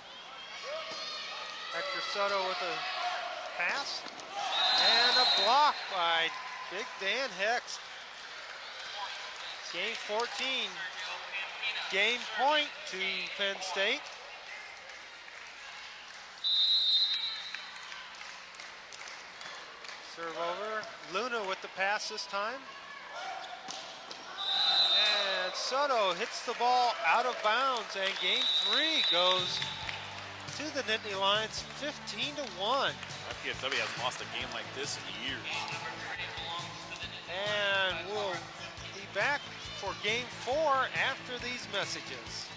Hector Soto with a pass. And a block by Big Dan Hex. Game 14. Game point to Penn State. Serve over. Luna with the pass this time. And Soto hits the ball out of bounds, and game 3 goes to the Nittany Lions 15-1. IPFW hasn't lost a game like this in years. And we'll be back for game 4 after these messages.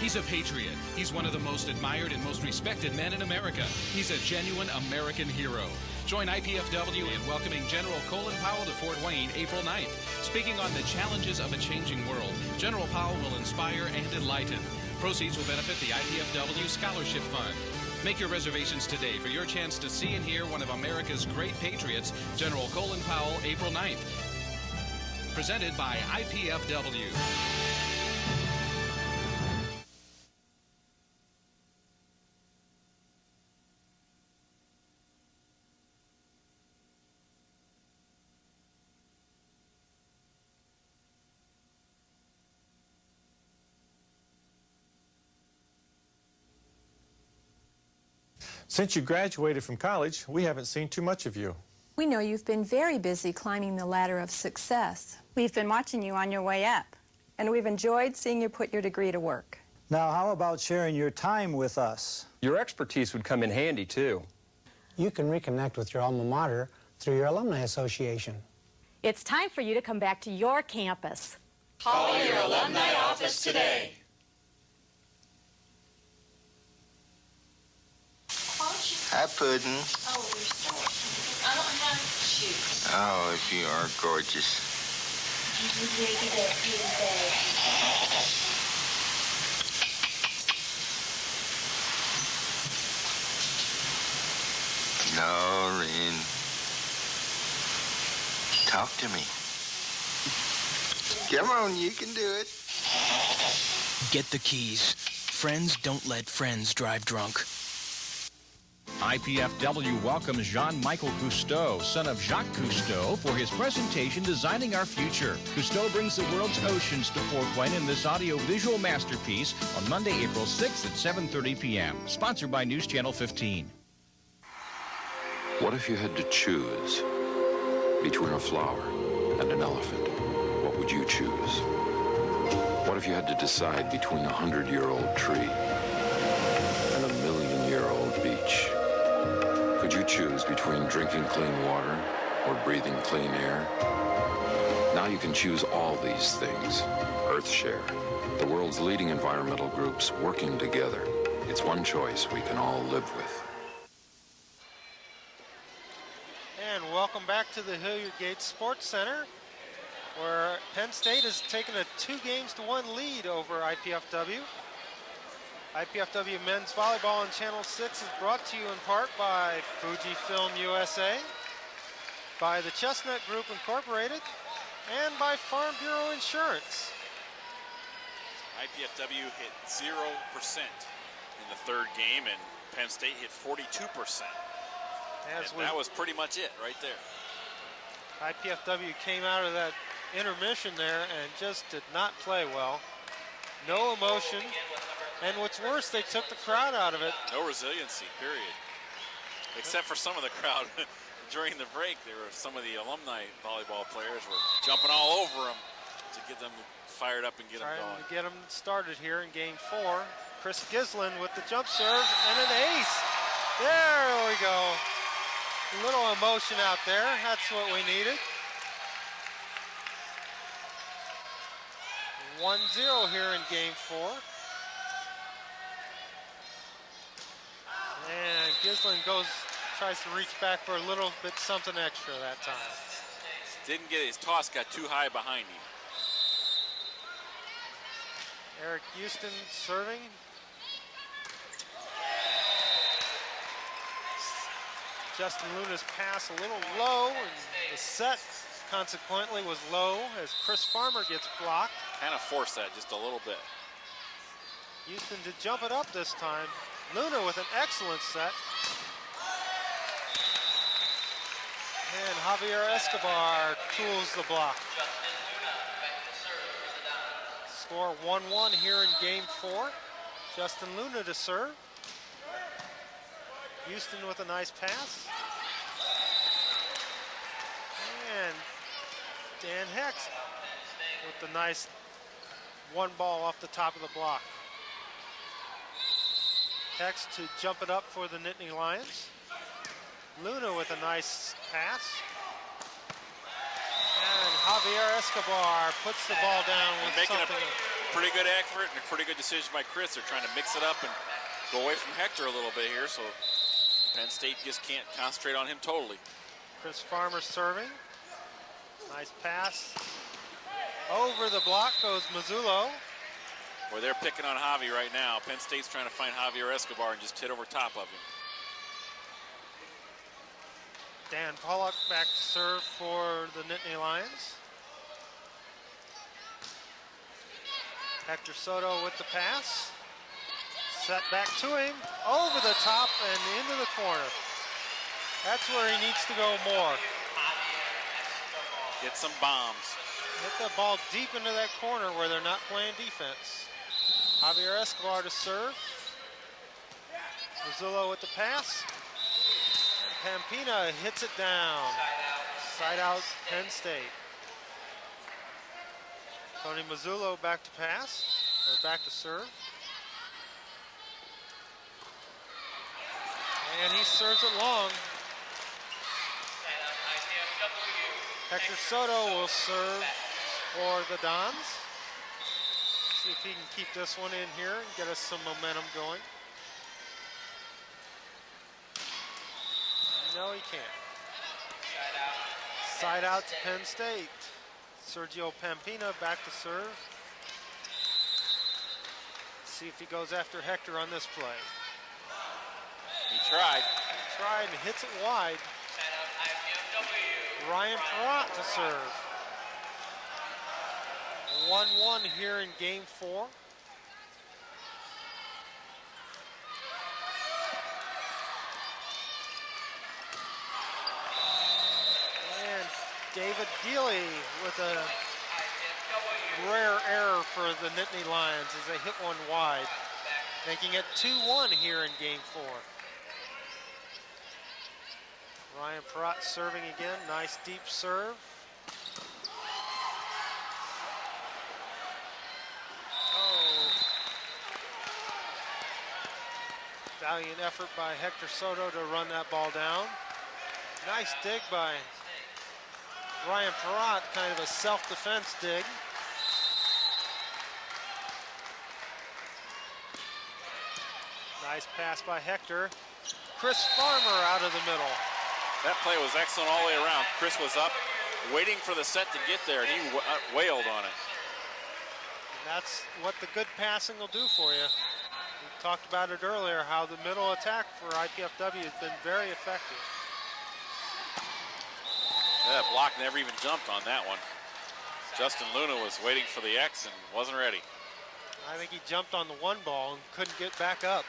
He's a patriot. He's one of the most admired and most respected men in America. He's a genuine American hero. Join IPFW in welcoming General Colin Powell to Fort Wayne April 9th. Speaking on the challenges of a changing world, General Powell will inspire and enlighten. Proceeds will benefit the IPFW Scholarship Fund. Make your reservations today for your chance to see and hear one of America's great patriots, General Colin Powell, April 9th. Presented by IPFW. Since you graduated from college, we haven't seen too much of you. We know you've been very busy climbing the ladder of success. We've been watching you on your way up. And we've enjoyed seeing you put your degree to work. Now, how about sharing your time with us? Your expertise would come in handy, too. You can reconnect with your alma mater through your alumni association. It's time for you to come back to your campus. Call your alumni office today. Hi, Puddin'. Oh, you're so... I don't have shoes. Oh, if you are gorgeous. Lauren. Talk to me. Come on, you can do it. Get the keys. Friends don't let friends drive drunk. IPFW welcomes Jean-Michel Cousteau, son of Jacques Cousteau, for his presentation Designing Our Future. Cousteau brings the world's oceans to Fort Wayne in this audio-visual masterpiece on Monday, April 6th at 7:30 p.m. Sponsored by News Channel 15. What if you had to choose between a flower and an elephant? What would you choose? What if you had to decide between a 100-year-old tree and a 1,000,000-year-old beach? Could you choose between drinking clean water or breathing clean air? Now you can choose all these things. EarthShare, the world's leading environmental groups working together. It's one choice we can all live with. And welcome back to the Hilliard Gates Sports Center, where Penn State has taken a 2-1 lead over IPFW. IPFW Men's Volleyball on Channel 6 is brought to you in part by Fujifilm USA, by the Chestnut Group Incorporated, and by Farm Bureau Insurance. IPFW hit 0% in the third game, and Penn State hit 42%. That was pretty much it right there. IPFW came out of that intermission there and just did not play well. No emotion. And what's worse, they took the crowd out of it. No resiliency, period. Except for some of the crowd during the break, there were some of the alumni volleyball players were jumping all over him to get them fired up and get them going. Trying to get them started here in game 4. Chris Gislin with the jump serve and an ace. There we go. A little emotion out there. That's what we needed. 1-0 here in game 4. And Gislin tries to reach back for a little bit something extra that time. Didn't get his toss, got too high behind him. Eric Houston serving. Justin Luna's pass a little low, and the set consequently was low as Chris Farmer gets blocked. Kind of forced that just a little bit. Houston to jump it up this time. Luna with an excellent set. And Javier Escobar tools the block. Score 1-1 here in game 4. Justin Luna to serve. Houston with a nice pass. And Dan Hex with the nice one ball off the top of the block. Hex to jump it up for the Nittany Lions. Luna with a nice pass. And Javier Escobar puts the ball down with making something. a pretty good effort and a pretty good decision by Chris. They're trying to mix it up and go away from Hector a little bit here, so Penn State just can't concentrate on him totally. Chris Farmer serving. Nice pass. Over the block goes Mazzullo. Boy, they're picking on Javi right now. Penn State's trying to find Javier Escobar and just hit over top of him. Dan Pollock back to serve for the Nittany Lions. Hector Soto with the pass. Set back to him, over the top and into the corner. That's where he needs to go more. Get some bombs. Hit the ball deep into that corner where they're not playing defense. Javier Escobar to serve. Mazzullo with the pass. Pampina hits it down. Side out Penn State. Tony Mazzullo back to pass, or back to serve. And he serves it long. Hector Soto will serve for the Dons. See if he can keep this one in here and get us some momentum going. No, he can't. Side out to Penn State. Sergio Pampina back to serve. See if he goes after Hector on this play. He tried. He tried and hits it wide. Ryan Perrott to serve. 1-1 here in game 4. And David Dealey with a rare error for the Nittany Lions as they hit one wide, making it 2-1 here in game 4. Ryan Perrott serving again, nice deep serve. Oh. Valiant effort by Hector Soto to run that ball down. Nice dig by Ryan Perrott, kind of a self-defense dig. Nice pass by Hector. Chris Farmer out of the middle. That play was excellent all the way around. Chris was up, waiting for the set to get there, and he wailed on it. And that's what the good passing will do for you. We talked about it earlier, how the middle attack for IPFW has been very effective. That block never even jumped on that one. Justin Luna was waiting for the X and wasn't ready. I think he jumped on the one ball and couldn't get back up.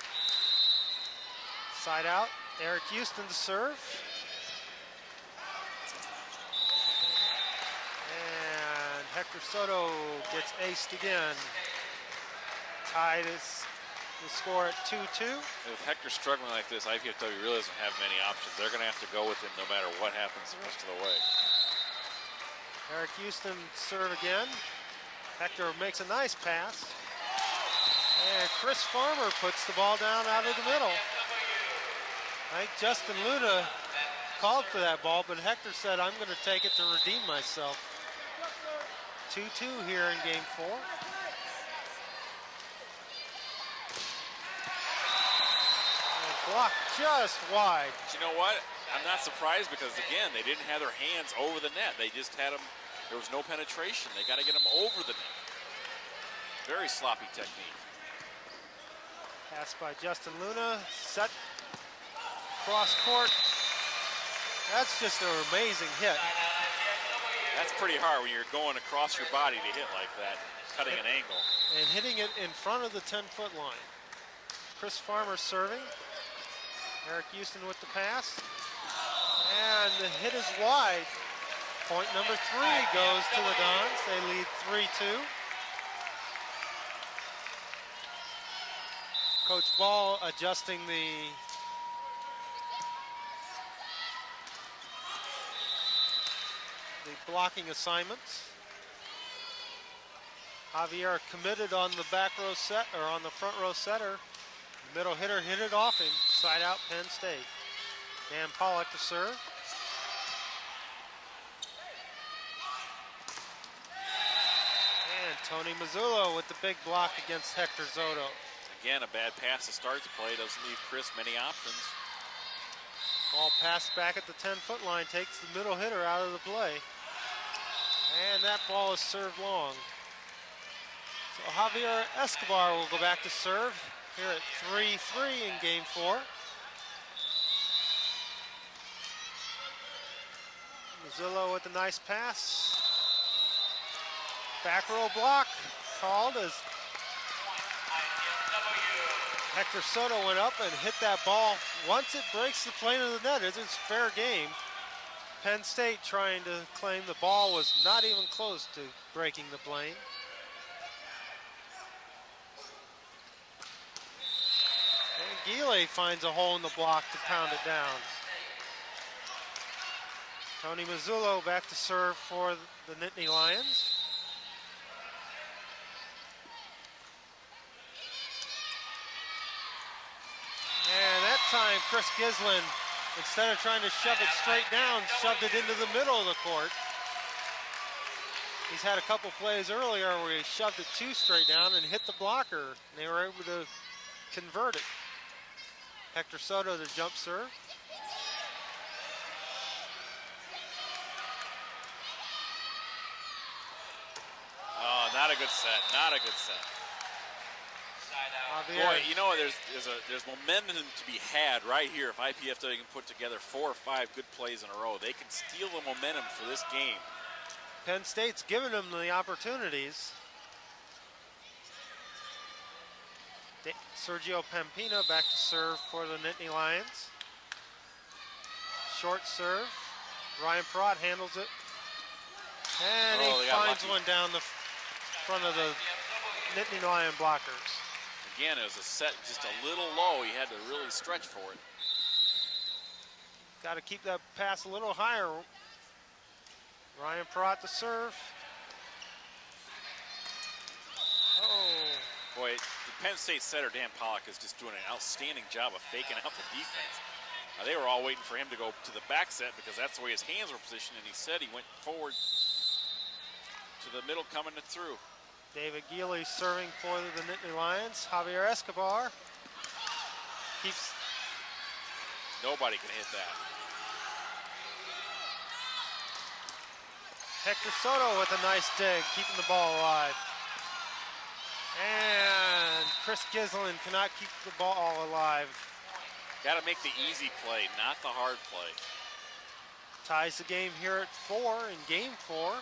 Side out, Eric Houston to serve. Hector Soto gets aced again. Tied is The score at 2-2. If Hector's struggling like this, IPFW really doesn't have many options. They're going to have to go with him no matter what happens the rest of the way. Eric Houston serve again. Hector makes a nice pass. And Chris Farmer puts the ball down out of the middle. I think Justin Luna called for that ball, but Hector said, I'm going to take it to redeem myself. 2-2 here in game 4. And blocked just wide. But you know what? I'm not surprised because, again, they didn't have their hands over the net. They just had them, there was no penetration. They got to get them over the net. Very sloppy technique. Pass by Justin Luna, set cross court. That's just an amazing hit. That's pretty hard when you're going across your body to hit like that, cutting an angle. And hitting it in front of the 10-foot line. Chris Farmer serving. Eric Houston with the pass. And the hit is wide. Point number 3 goes to the Dons. They lead 3-2. Coach Ball adjusting the blocking assignments. Javier committed on the back row set, or on the front row setter. Middle hitter hit it off him. Side out Penn State. Dan Pollock to serve. And Tony Mazzullo with the big block against Hector Zotto. Again, a bad pass to start the play. Doesn't leave Chris many options. Ball passed back at the 10-foot line, takes the middle hitter out of the play. And that ball is served long. So Javier Escobar will go back to serve here at 3-3 in game 4. Mazzillo with a nice pass. Back row block called as Hector Soto went up and hit that ball. Once it breaks the plane of the net, it's fair game. Penn State trying to claim the ball was not even close to breaking the plane. And Gile finds a hole in the block to pound it down. Tony Mazzullo back to serve for the Nittany Lions. And that time, Chris Gislin, instead of trying to shove it straight down, shoved it into the middle of the court. He's had a couple plays earlier where he shoved it too straight down and hit the blocker, and they were able to convert it. Hector Soto to jump serve. Oh, not a good set, not a good set. Boy, you know, there's momentum to be had right here if IPFW can put together 4 or 5 good plays in a row. They can steal the momentum for this game. Penn State's given them the opportunities. Sergio Pampina back to serve for the Nittany Lions. Short serve. Ryan Perrott handles it. And he finds one down the front of the Nittany Lion blockers. Again, it was a set just a little low. He had to really stretch for it. Got to keep that pass a little higher. Ryan Perrott to serve. Oh. Boy, the Penn State setter, Dan Pollock, is just doing an outstanding job of faking out the defense. They were all waiting for him to go to the back set because that's the way his hands were positioned, and he said he went forward to the middle coming through. David Gile serving for the Nittany Lions. Javier Escobar keeps. Nobody can hit that. Hector Soto with a nice dig, keeping the ball alive. And Chris Gislin cannot keep the ball alive. Got to make the easy play, not the hard play. Ties the game here at 4 in game 4.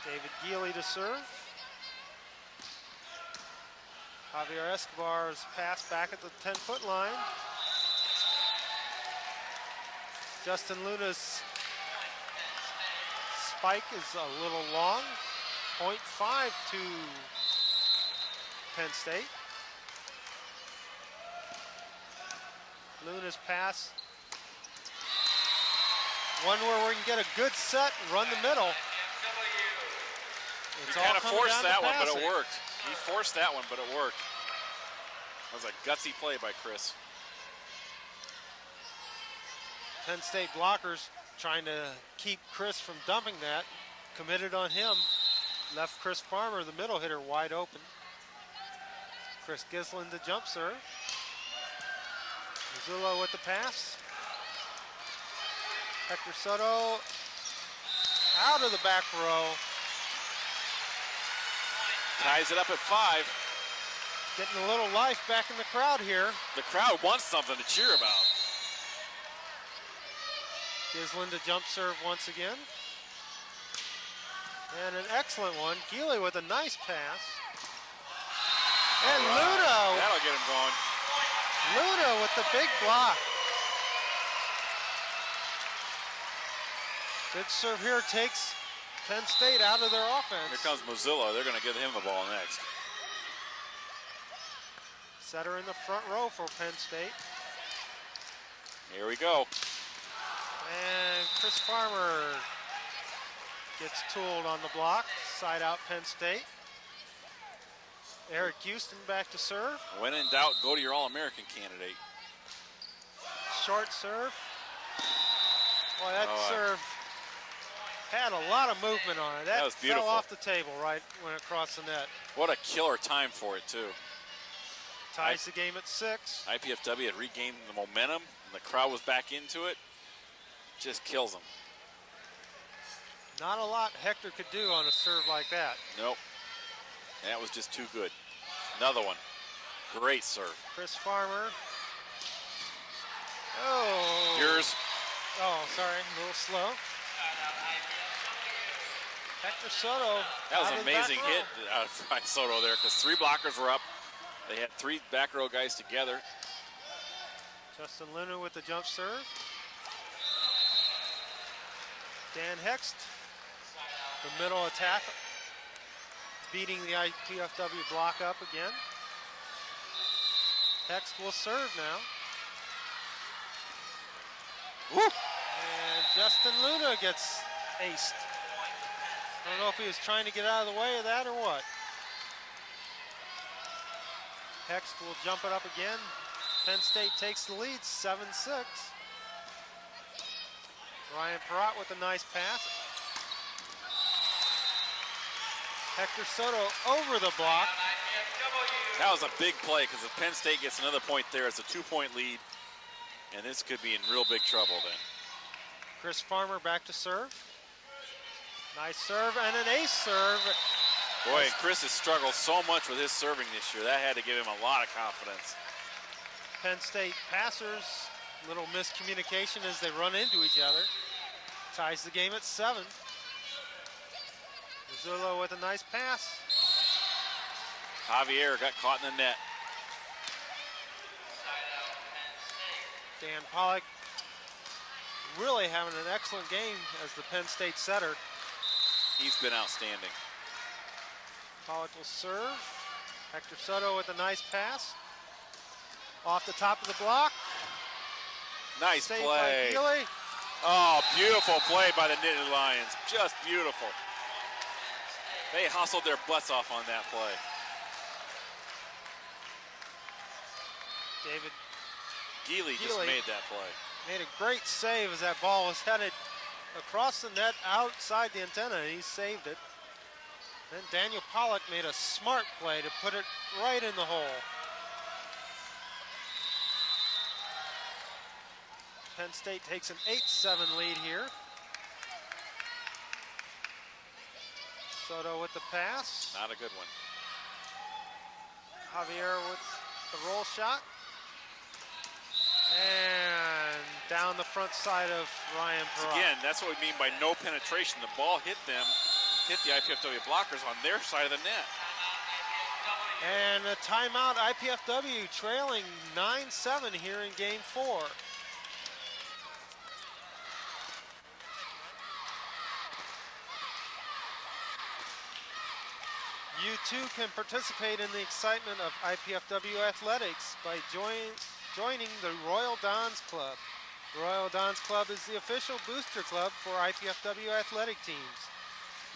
David Gile to serve. Javier Escobar's pass back at the 10-foot line. Justin Luna's spike is a little long. 0.5 to Penn State. Luna's pass. One where we can get a good set and run the middle. He kind of forced that one, but it worked. He forced that one, but it worked. That was a gutsy play by Chris. Penn State blockers trying to keep Chris from dumping that. Committed on him. Left Chris Farmer, the middle hitter, wide open. Chris Gislin, the jump serve. Mazzullo with the pass. Hector Soto out of the back row. Ties it up at 5. Getting a little life back in the crowd here. The crowd wants something to cheer about. Gislin to jump serve once again. And an excellent one. Geely with a nice pass. And Luna. That'll get him going. Luna with the big block. Good serve here takes Penn State out of their offense. Here comes Mazzullo. They're going to give him the ball next. Setter in the front row for Penn State. Here we go. And Chris Farmer gets tooled on the block. Side out Penn State. Eric Houston back to serve. When in doubt, go to your All-American candidate. Short serve. Boy, that serve had a lot of movement on it. That was beautiful. fell off the table right when it crossed the net. What a killer time for it, too. Ties the game at 6. IPFW had regained the momentum, and the crowd was back into it. Just kills them. Not a lot Hector could do on a serve like that. Nope. That was just too good. Another one. Great serve. Chris Farmer. Oh. Yours. Oh, sorry. A little slow. Hector Soto. That was an amazing hit out of Brian Soto there because 3 blockers were up. They had 3 back row guys together. Justin Luna with the jump serve. Dan Hext, the middle attack, beating the IPFW block up again. Hext will serve now. Woo. And Justin Luna gets aced. I don't know if he was trying to get out of the way of that or what. Hext will jump it up again. Penn State takes the lead, 7-6. Ryan Perrott with a nice pass. Hector Soto over the block. That was a big play because if Penn State gets another point there, it's a 2-point lead, and this could be in real big trouble then. Chris Farmer back to serve. Nice serve and an ace serve. Boy, and Chris has struggled so much with his serving this year. That had to give him a lot of confidence. Penn State passers, little miscommunication as they run into each other. Ties the game at 7. Mazzullo with a nice pass. Javier got caught in the net. Dan Pollock really having an excellent game as the Penn State setter. He's been outstanding. Pollock will serve. Hector Soto with a nice pass. Off the top of the block. Nice Saved play. by Geely. Oh, beautiful play by the Nittany Lions. Just beautiful. They hustled their butts off on that play. David Geely just made that play. Made a great save as that ball was headed across the net outside the antenna, and he saved it. Then Daniel Pollock made a smart play to put it right in the hole. Penn State takes an 8-7 lead here. Soto with the pass. Not a good one. Javier with the roll shot. And down the front side of Ryan Perrott. Again, that's what we mean by no penetration. The ball hit them, hit the IPFW blockers on their side of the net. And a timeout, IPFW trailing 9-7 here in game 4. You too can participate in the excitement of IPFW athletics by joining the Royal Dons Club. The Royal Dons Club is the official booster club for IPFW athletic teams.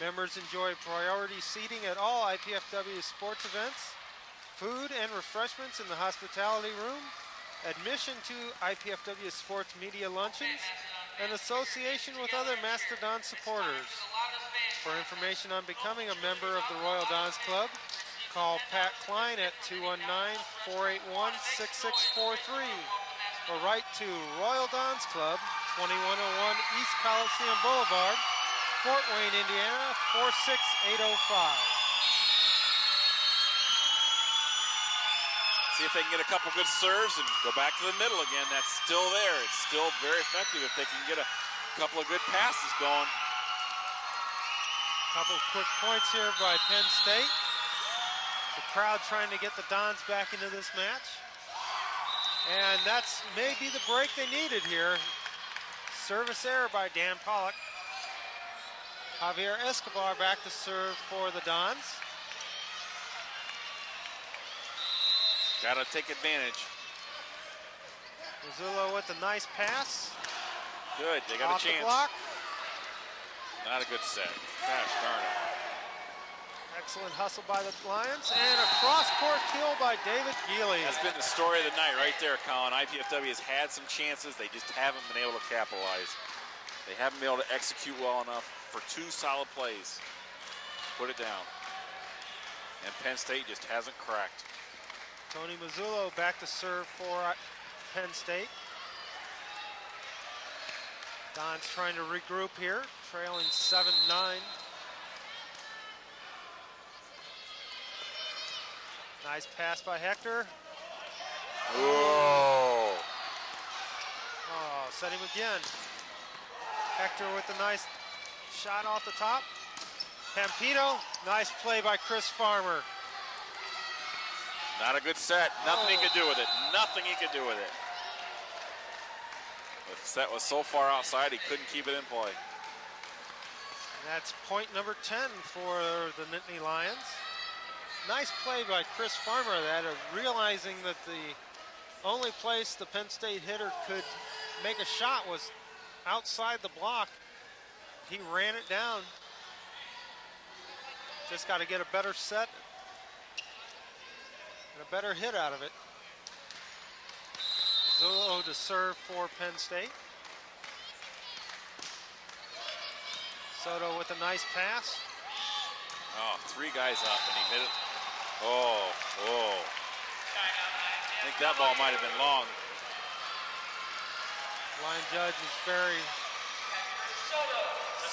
Members enjoy priority seating at all IPFW sports events, food and refreshments in the hospitality room, admission to IPFW sports media luncheons, and association with other Mastodon supporters. For information on becoming a member of the Royal Dons Club, call Pat Klein at 219-481-6643 or write to Royal Dons Club, 2101 East Coliseum Boulevard, Fort Wayne, Indiana, 46805. See if they can get a couple good serves and go back to the middle again. That's still there. It's still very effective if they can get a couple of good passes going. Couple of quick points here by Penn State. The crowd trying to get the Dons back into this match. And that's maybe the break they needed here. Service error by Dan Pollock. Javier Escobar back to serve for the Dons. Got to take advantage. Mazzullo with a nice pass. Good, they got Off a chance. the block. Not a good set. Gosh darn it. Excellent hustle by the Lions, and a cross-court kill by David Geely. That's been the story of the night right there, Colin. IPFW has had some chances. They just haven't been able to capitalize. They haven't been able to execute well enough for two solid plays. Put it down. And Penn State just hasn't cracked. Tony Mazzullo back to serve for Penn State. Don's trying to regroup here, trailing 7-9. Nice pass by Hector. Whoa! Oh, set him again. Hector with a nice shot off the top. Pampito, nice play by Chris Farmer. Not a good set. Nothing he could do with it. Nothing he could do with it. The set was so far outside he couldn't keep it in play. And that's point number 10 for the Nittany Lions. Nice play by Chris Farmer that realizing that the only place the Penn State hitter could make a shot was outside the block. He ran it down. Just got to get a better set and a better hit out of it. Zullo to serve for Penn State. Soto with a nice pass. Oh, three guys up and he hit it. Oh. I think that ball might have been long. Line judge is very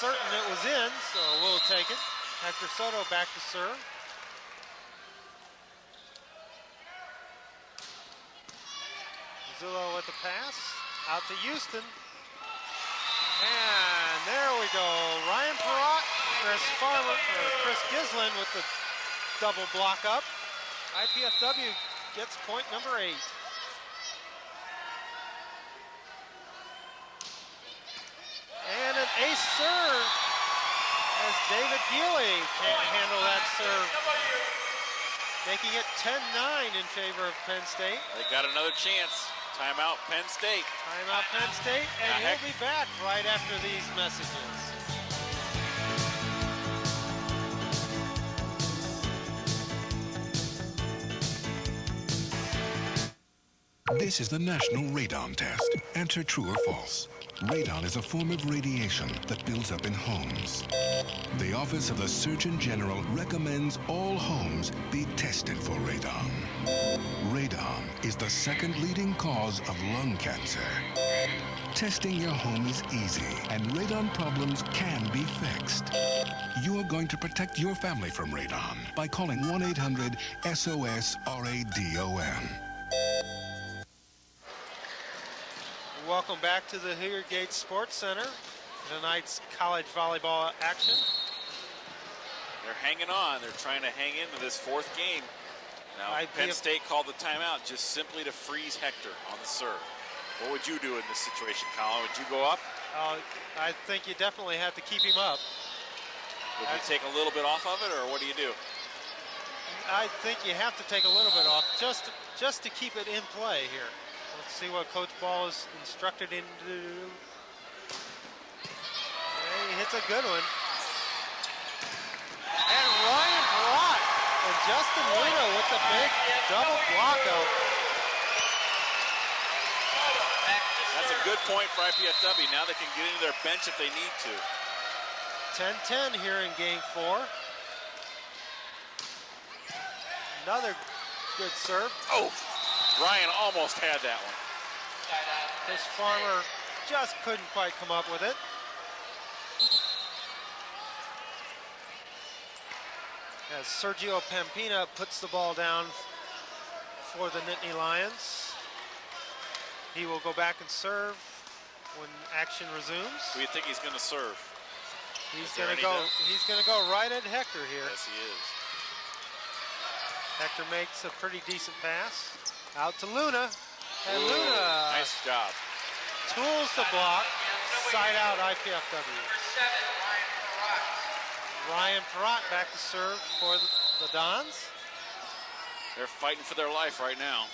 certain it was in, so we'll take it. Hector Soto back to serve. Zullo with the pass. Out to Houston. And there we go. Ryan Perrott, Chris Gislin with the double block up. IPFW gets point number 8. And an ace serve as David Geely can't handle that serve. Making it 10-9 in favor of Penn State. They got another chance. Timeout Penn State. Timeout Penn State, and we'll be back right after these messages. This is the National Radon Test. Answer true or false. Radon is a form of radiation that builds up in homes. The Office of the Surgeon General recommends all homes be tested for radon. Radon is the second leading cause of lung cancer. Testing your home is easy, and radon problems can be fixed. You are going to protect your family from radon by calling 1-800-SOS-RADON. Welcome back to the Hilliard Gates Sports Center. Tonight's college volleyball action. They're hanging on. They're trying to hang into this fourth game. Now, Penn State called the timeout just simply to freeze Hector on the serve. What would you do in this situation, Colin? Would you go up? I think you definitely have to keep him up. Would you take a little bit off of it, or what do you do? I think you have to take a little bit off just to keep it in play here. Let's see what Coach Ball is instructed him to do. He hits a good one. And Ryan Perrott and Justin Luna with the big double block out. That's a good point for IPFW. Now they can get into their bench if they need to. 10-10 here in game 4. Another good serve. Oh, Ryan almost had that one. This Farmer just couldn't quite come up with it. As Sergio Pampina puts the ball down for the Nittany Lions. He will go back and serve when action resumes. Who do you think he's going to serve? He's going to go right at Hector here. Yes, he is. Hector makes a pretty decent pass. Out to Luna. And Luna. Nice job. Tools the block. Side out IPFW. Ryan Perrott back to serve for the Dons. They're fighting for their life right now.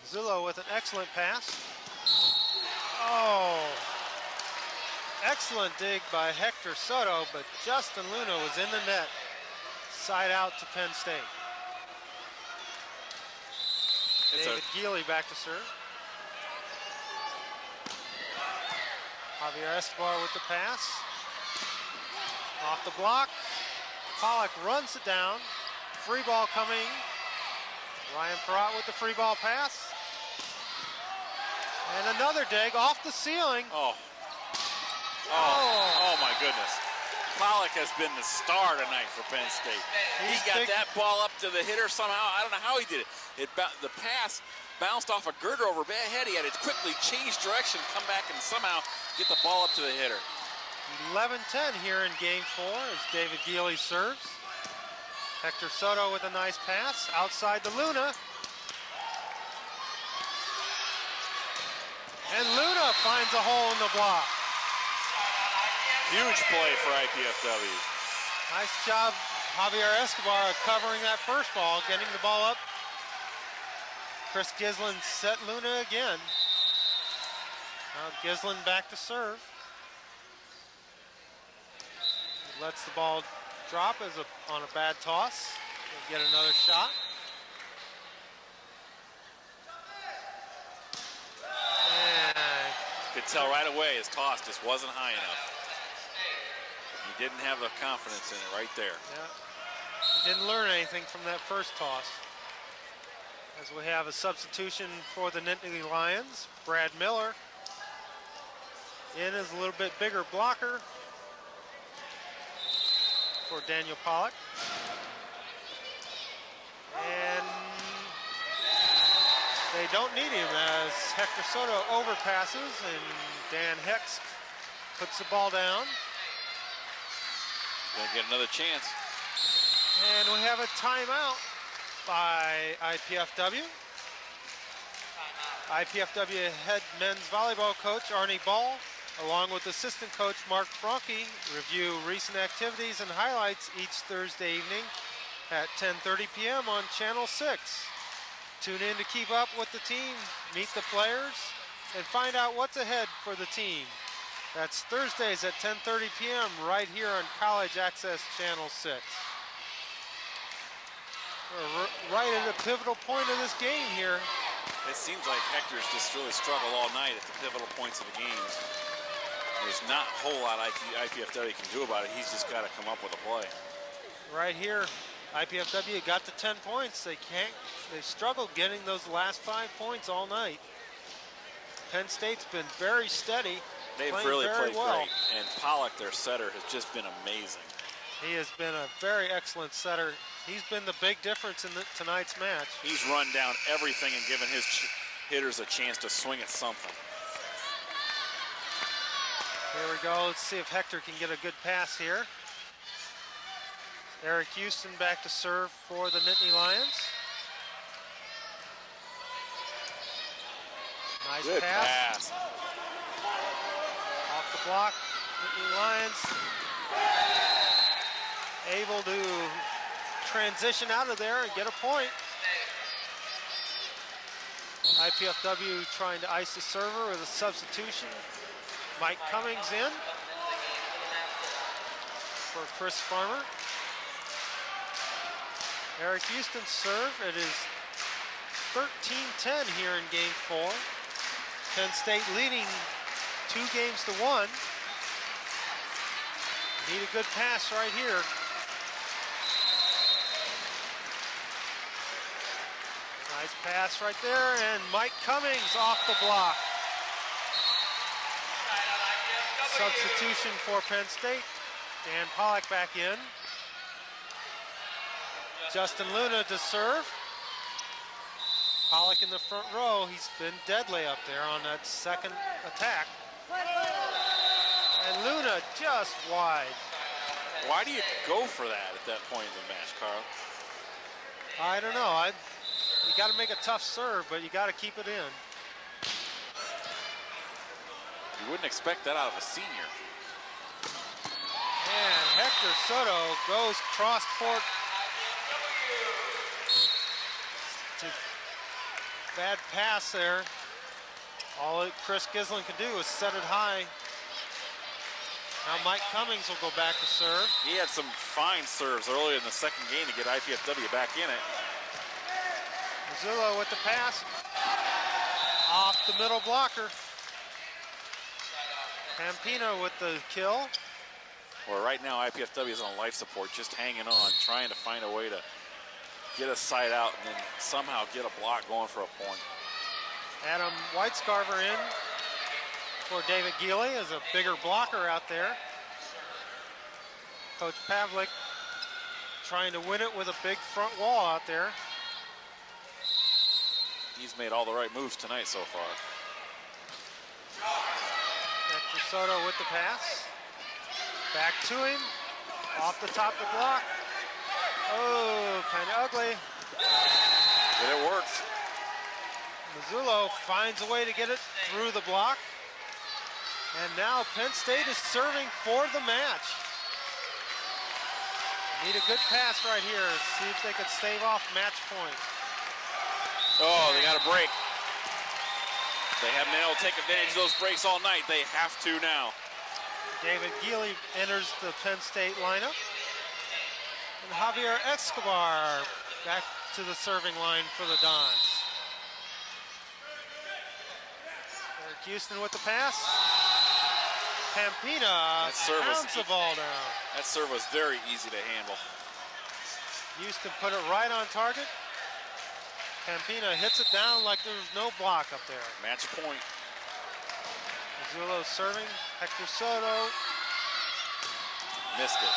Zullo with an excellent pass. Oh. Excellent dig by Hector Soto, but Justin Luna was in the net. Side out to Penn State. David Geely back to serve. Javier Escobar with the pass. Off the block. Pollock runs it down. Free ball coming. Ryan Perrott with the free ball pass. And another dig off the ceiling. Oh my goodness. Pollock has been the star tonight for Penn State. He got that ball up to the hitter somehow. I don't know how he did it. The pass bounced off a girder over head. He had to quickly change direction, come back, and somehow get the ball up to the hitter. 11-10 here in game 4 as David Geely serves. Hector Soto with a nice pass outside the Luna. And Luna finds a hole in the block. Huge play for IPFW. Nice job, Javier Escobar, covering that first ball, getting the ball up. Chris Gislin set Luna again. Now Gislin back to serve. He lets the ball drop on a bad toss. He'll get another shot. And could tell right away his toss just wasn't high enough. He didn't have the confidence in it right there. Yeah. He didn't learn anything from that first toss. As we have a substitution for the Nittany Lions, Brad Miller in as a little bit bigger blocker for Daniel Pollock. And they don't need him as Hector Soto overpasses and Dan Hex puts the ball down. Gonna get another chance. And we have a timeout by IPFW. IPFW head men's volleyball coach Arnie Ball, along with assistant coach Mark Franke, review recent activities and highlights each Thursday evening at 10:30 p.m. on Channel 6. Tune in to keep up with the team, meet the players, and find out what's ahead for the team. That's Thursdays at 10:30 p.m. right here on College Access Channel 6. We're right at a pivotal point of this game here. It seems like Hector's just really struggled all night at the pivotal points of the games. There's not a whole lot IPFW can do about it. He's just got to come up with a play. Right here, IPFW got to 10 points. They struggled getting those last 5 points all night. Penn State's been very steady. They've really played great. And Pollock, their setter, has just been amazing. He has been a very excellent setter. He's been the big difference in tonight's match. He's run down everything and given his hitters a chance to swing at something. Here we go. Let's see if Hector can get a good pass here. Eric Houston back to serve for the Nittany Lions. Nice good pass. Off the block, Nittany Lions. able to transition out of there and get a point. IPFW trying to ice the server with a substitution. Mike Cummings in for Chris Farmer. Eric Houston serve. It is 13-10 here in game 4. Penn State leading 2 games to 1. Need a good pass right here. Nice pass right there, and Mike Cummings off the block. Substitution for Penn State. Dan Pollock back in. Justin Luna to serve. Pollock in the front row. He's been deadly up there on that second attack. And Luna just wide. Why do you go for that at that point in the match, Carl? I don't know. You got to make a tough serve, but you got to keep it in. You wouldn't expect that out of a senior. And Hector Soto goes cross court. Bad pass there. All Chris Gislin can do is set it high. Now Mike Cummings will go back to serve. He had some fine serves earlier in the second game to get IPFW back in it. Mazzullo with the pass. Off the middle blocker. Pampino with the kill. Well, right now IPFW is on life support, just hanging on, trying to find a way to get a side out and then somehow get a block going for a point. Adam Whitescarver in for David Geely as a bigger blocker out there. Coach Pavlik trying to win it with a big front wall out there. He's made all the right moves tonight so far. Hector Soto with the pass. Back to him. Off the top of the block. Oh, kind of ugly. But it works. Mazzullo finds a way to get it through the block. And now Penn State is serving for the match. Need a good pass right here. See if they can stave off match point. Oh, they got a break. They haven't been able to take advantage of those breaks all night. They have to now. David Geely enters the Penn State lineup. And Javier Escobar back to the serving line for the Dons. Eric Houston with the pass. Pampina pounds the ball down. That serve was very easy to handle. Houston put it right on target. Pampina hits it down like there was no block up there. Match point. Mazzullo serving. Hector Soto. Missed it.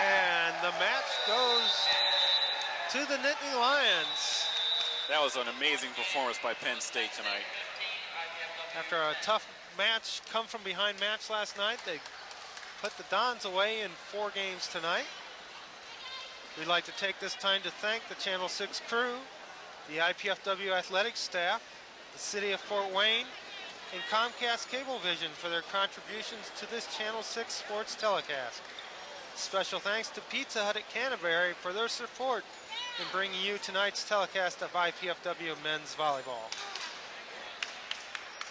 And the match goes to the Nittany Lions. That was an amazing performance by Penn State tonight. After a tough match, come from behind match last night, they put the Dons away in 4 games tonight. We'd like to take this time to thank the Channel 6 crew, the IPFW athletics staff, the city of Fort Wayne, and Comcast Cablevision for their contributions to this Channel 6 sports telecast. Special thanks to Pizza Hut at Canterbury for their support in bringing you tonight's telecast of IPFW men's volleyball.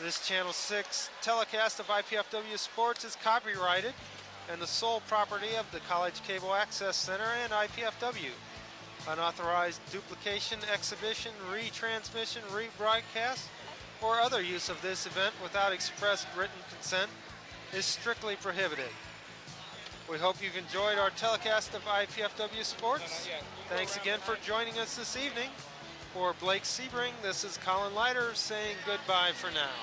This Channel 6 telecast of IPFW sports is copyrighted and the sole property of the College Cable Access Center and IPFW. Unauthorized duplication, exhibition, retransmission, rebroadcast, or other use of this event without express written consent is strictly prohibited. We hope you've enjoyed our telecast of IPFW sports. Thanks again for joining us this evening. For Blake Sebring, this is Colin Leiter saying goodbye for now.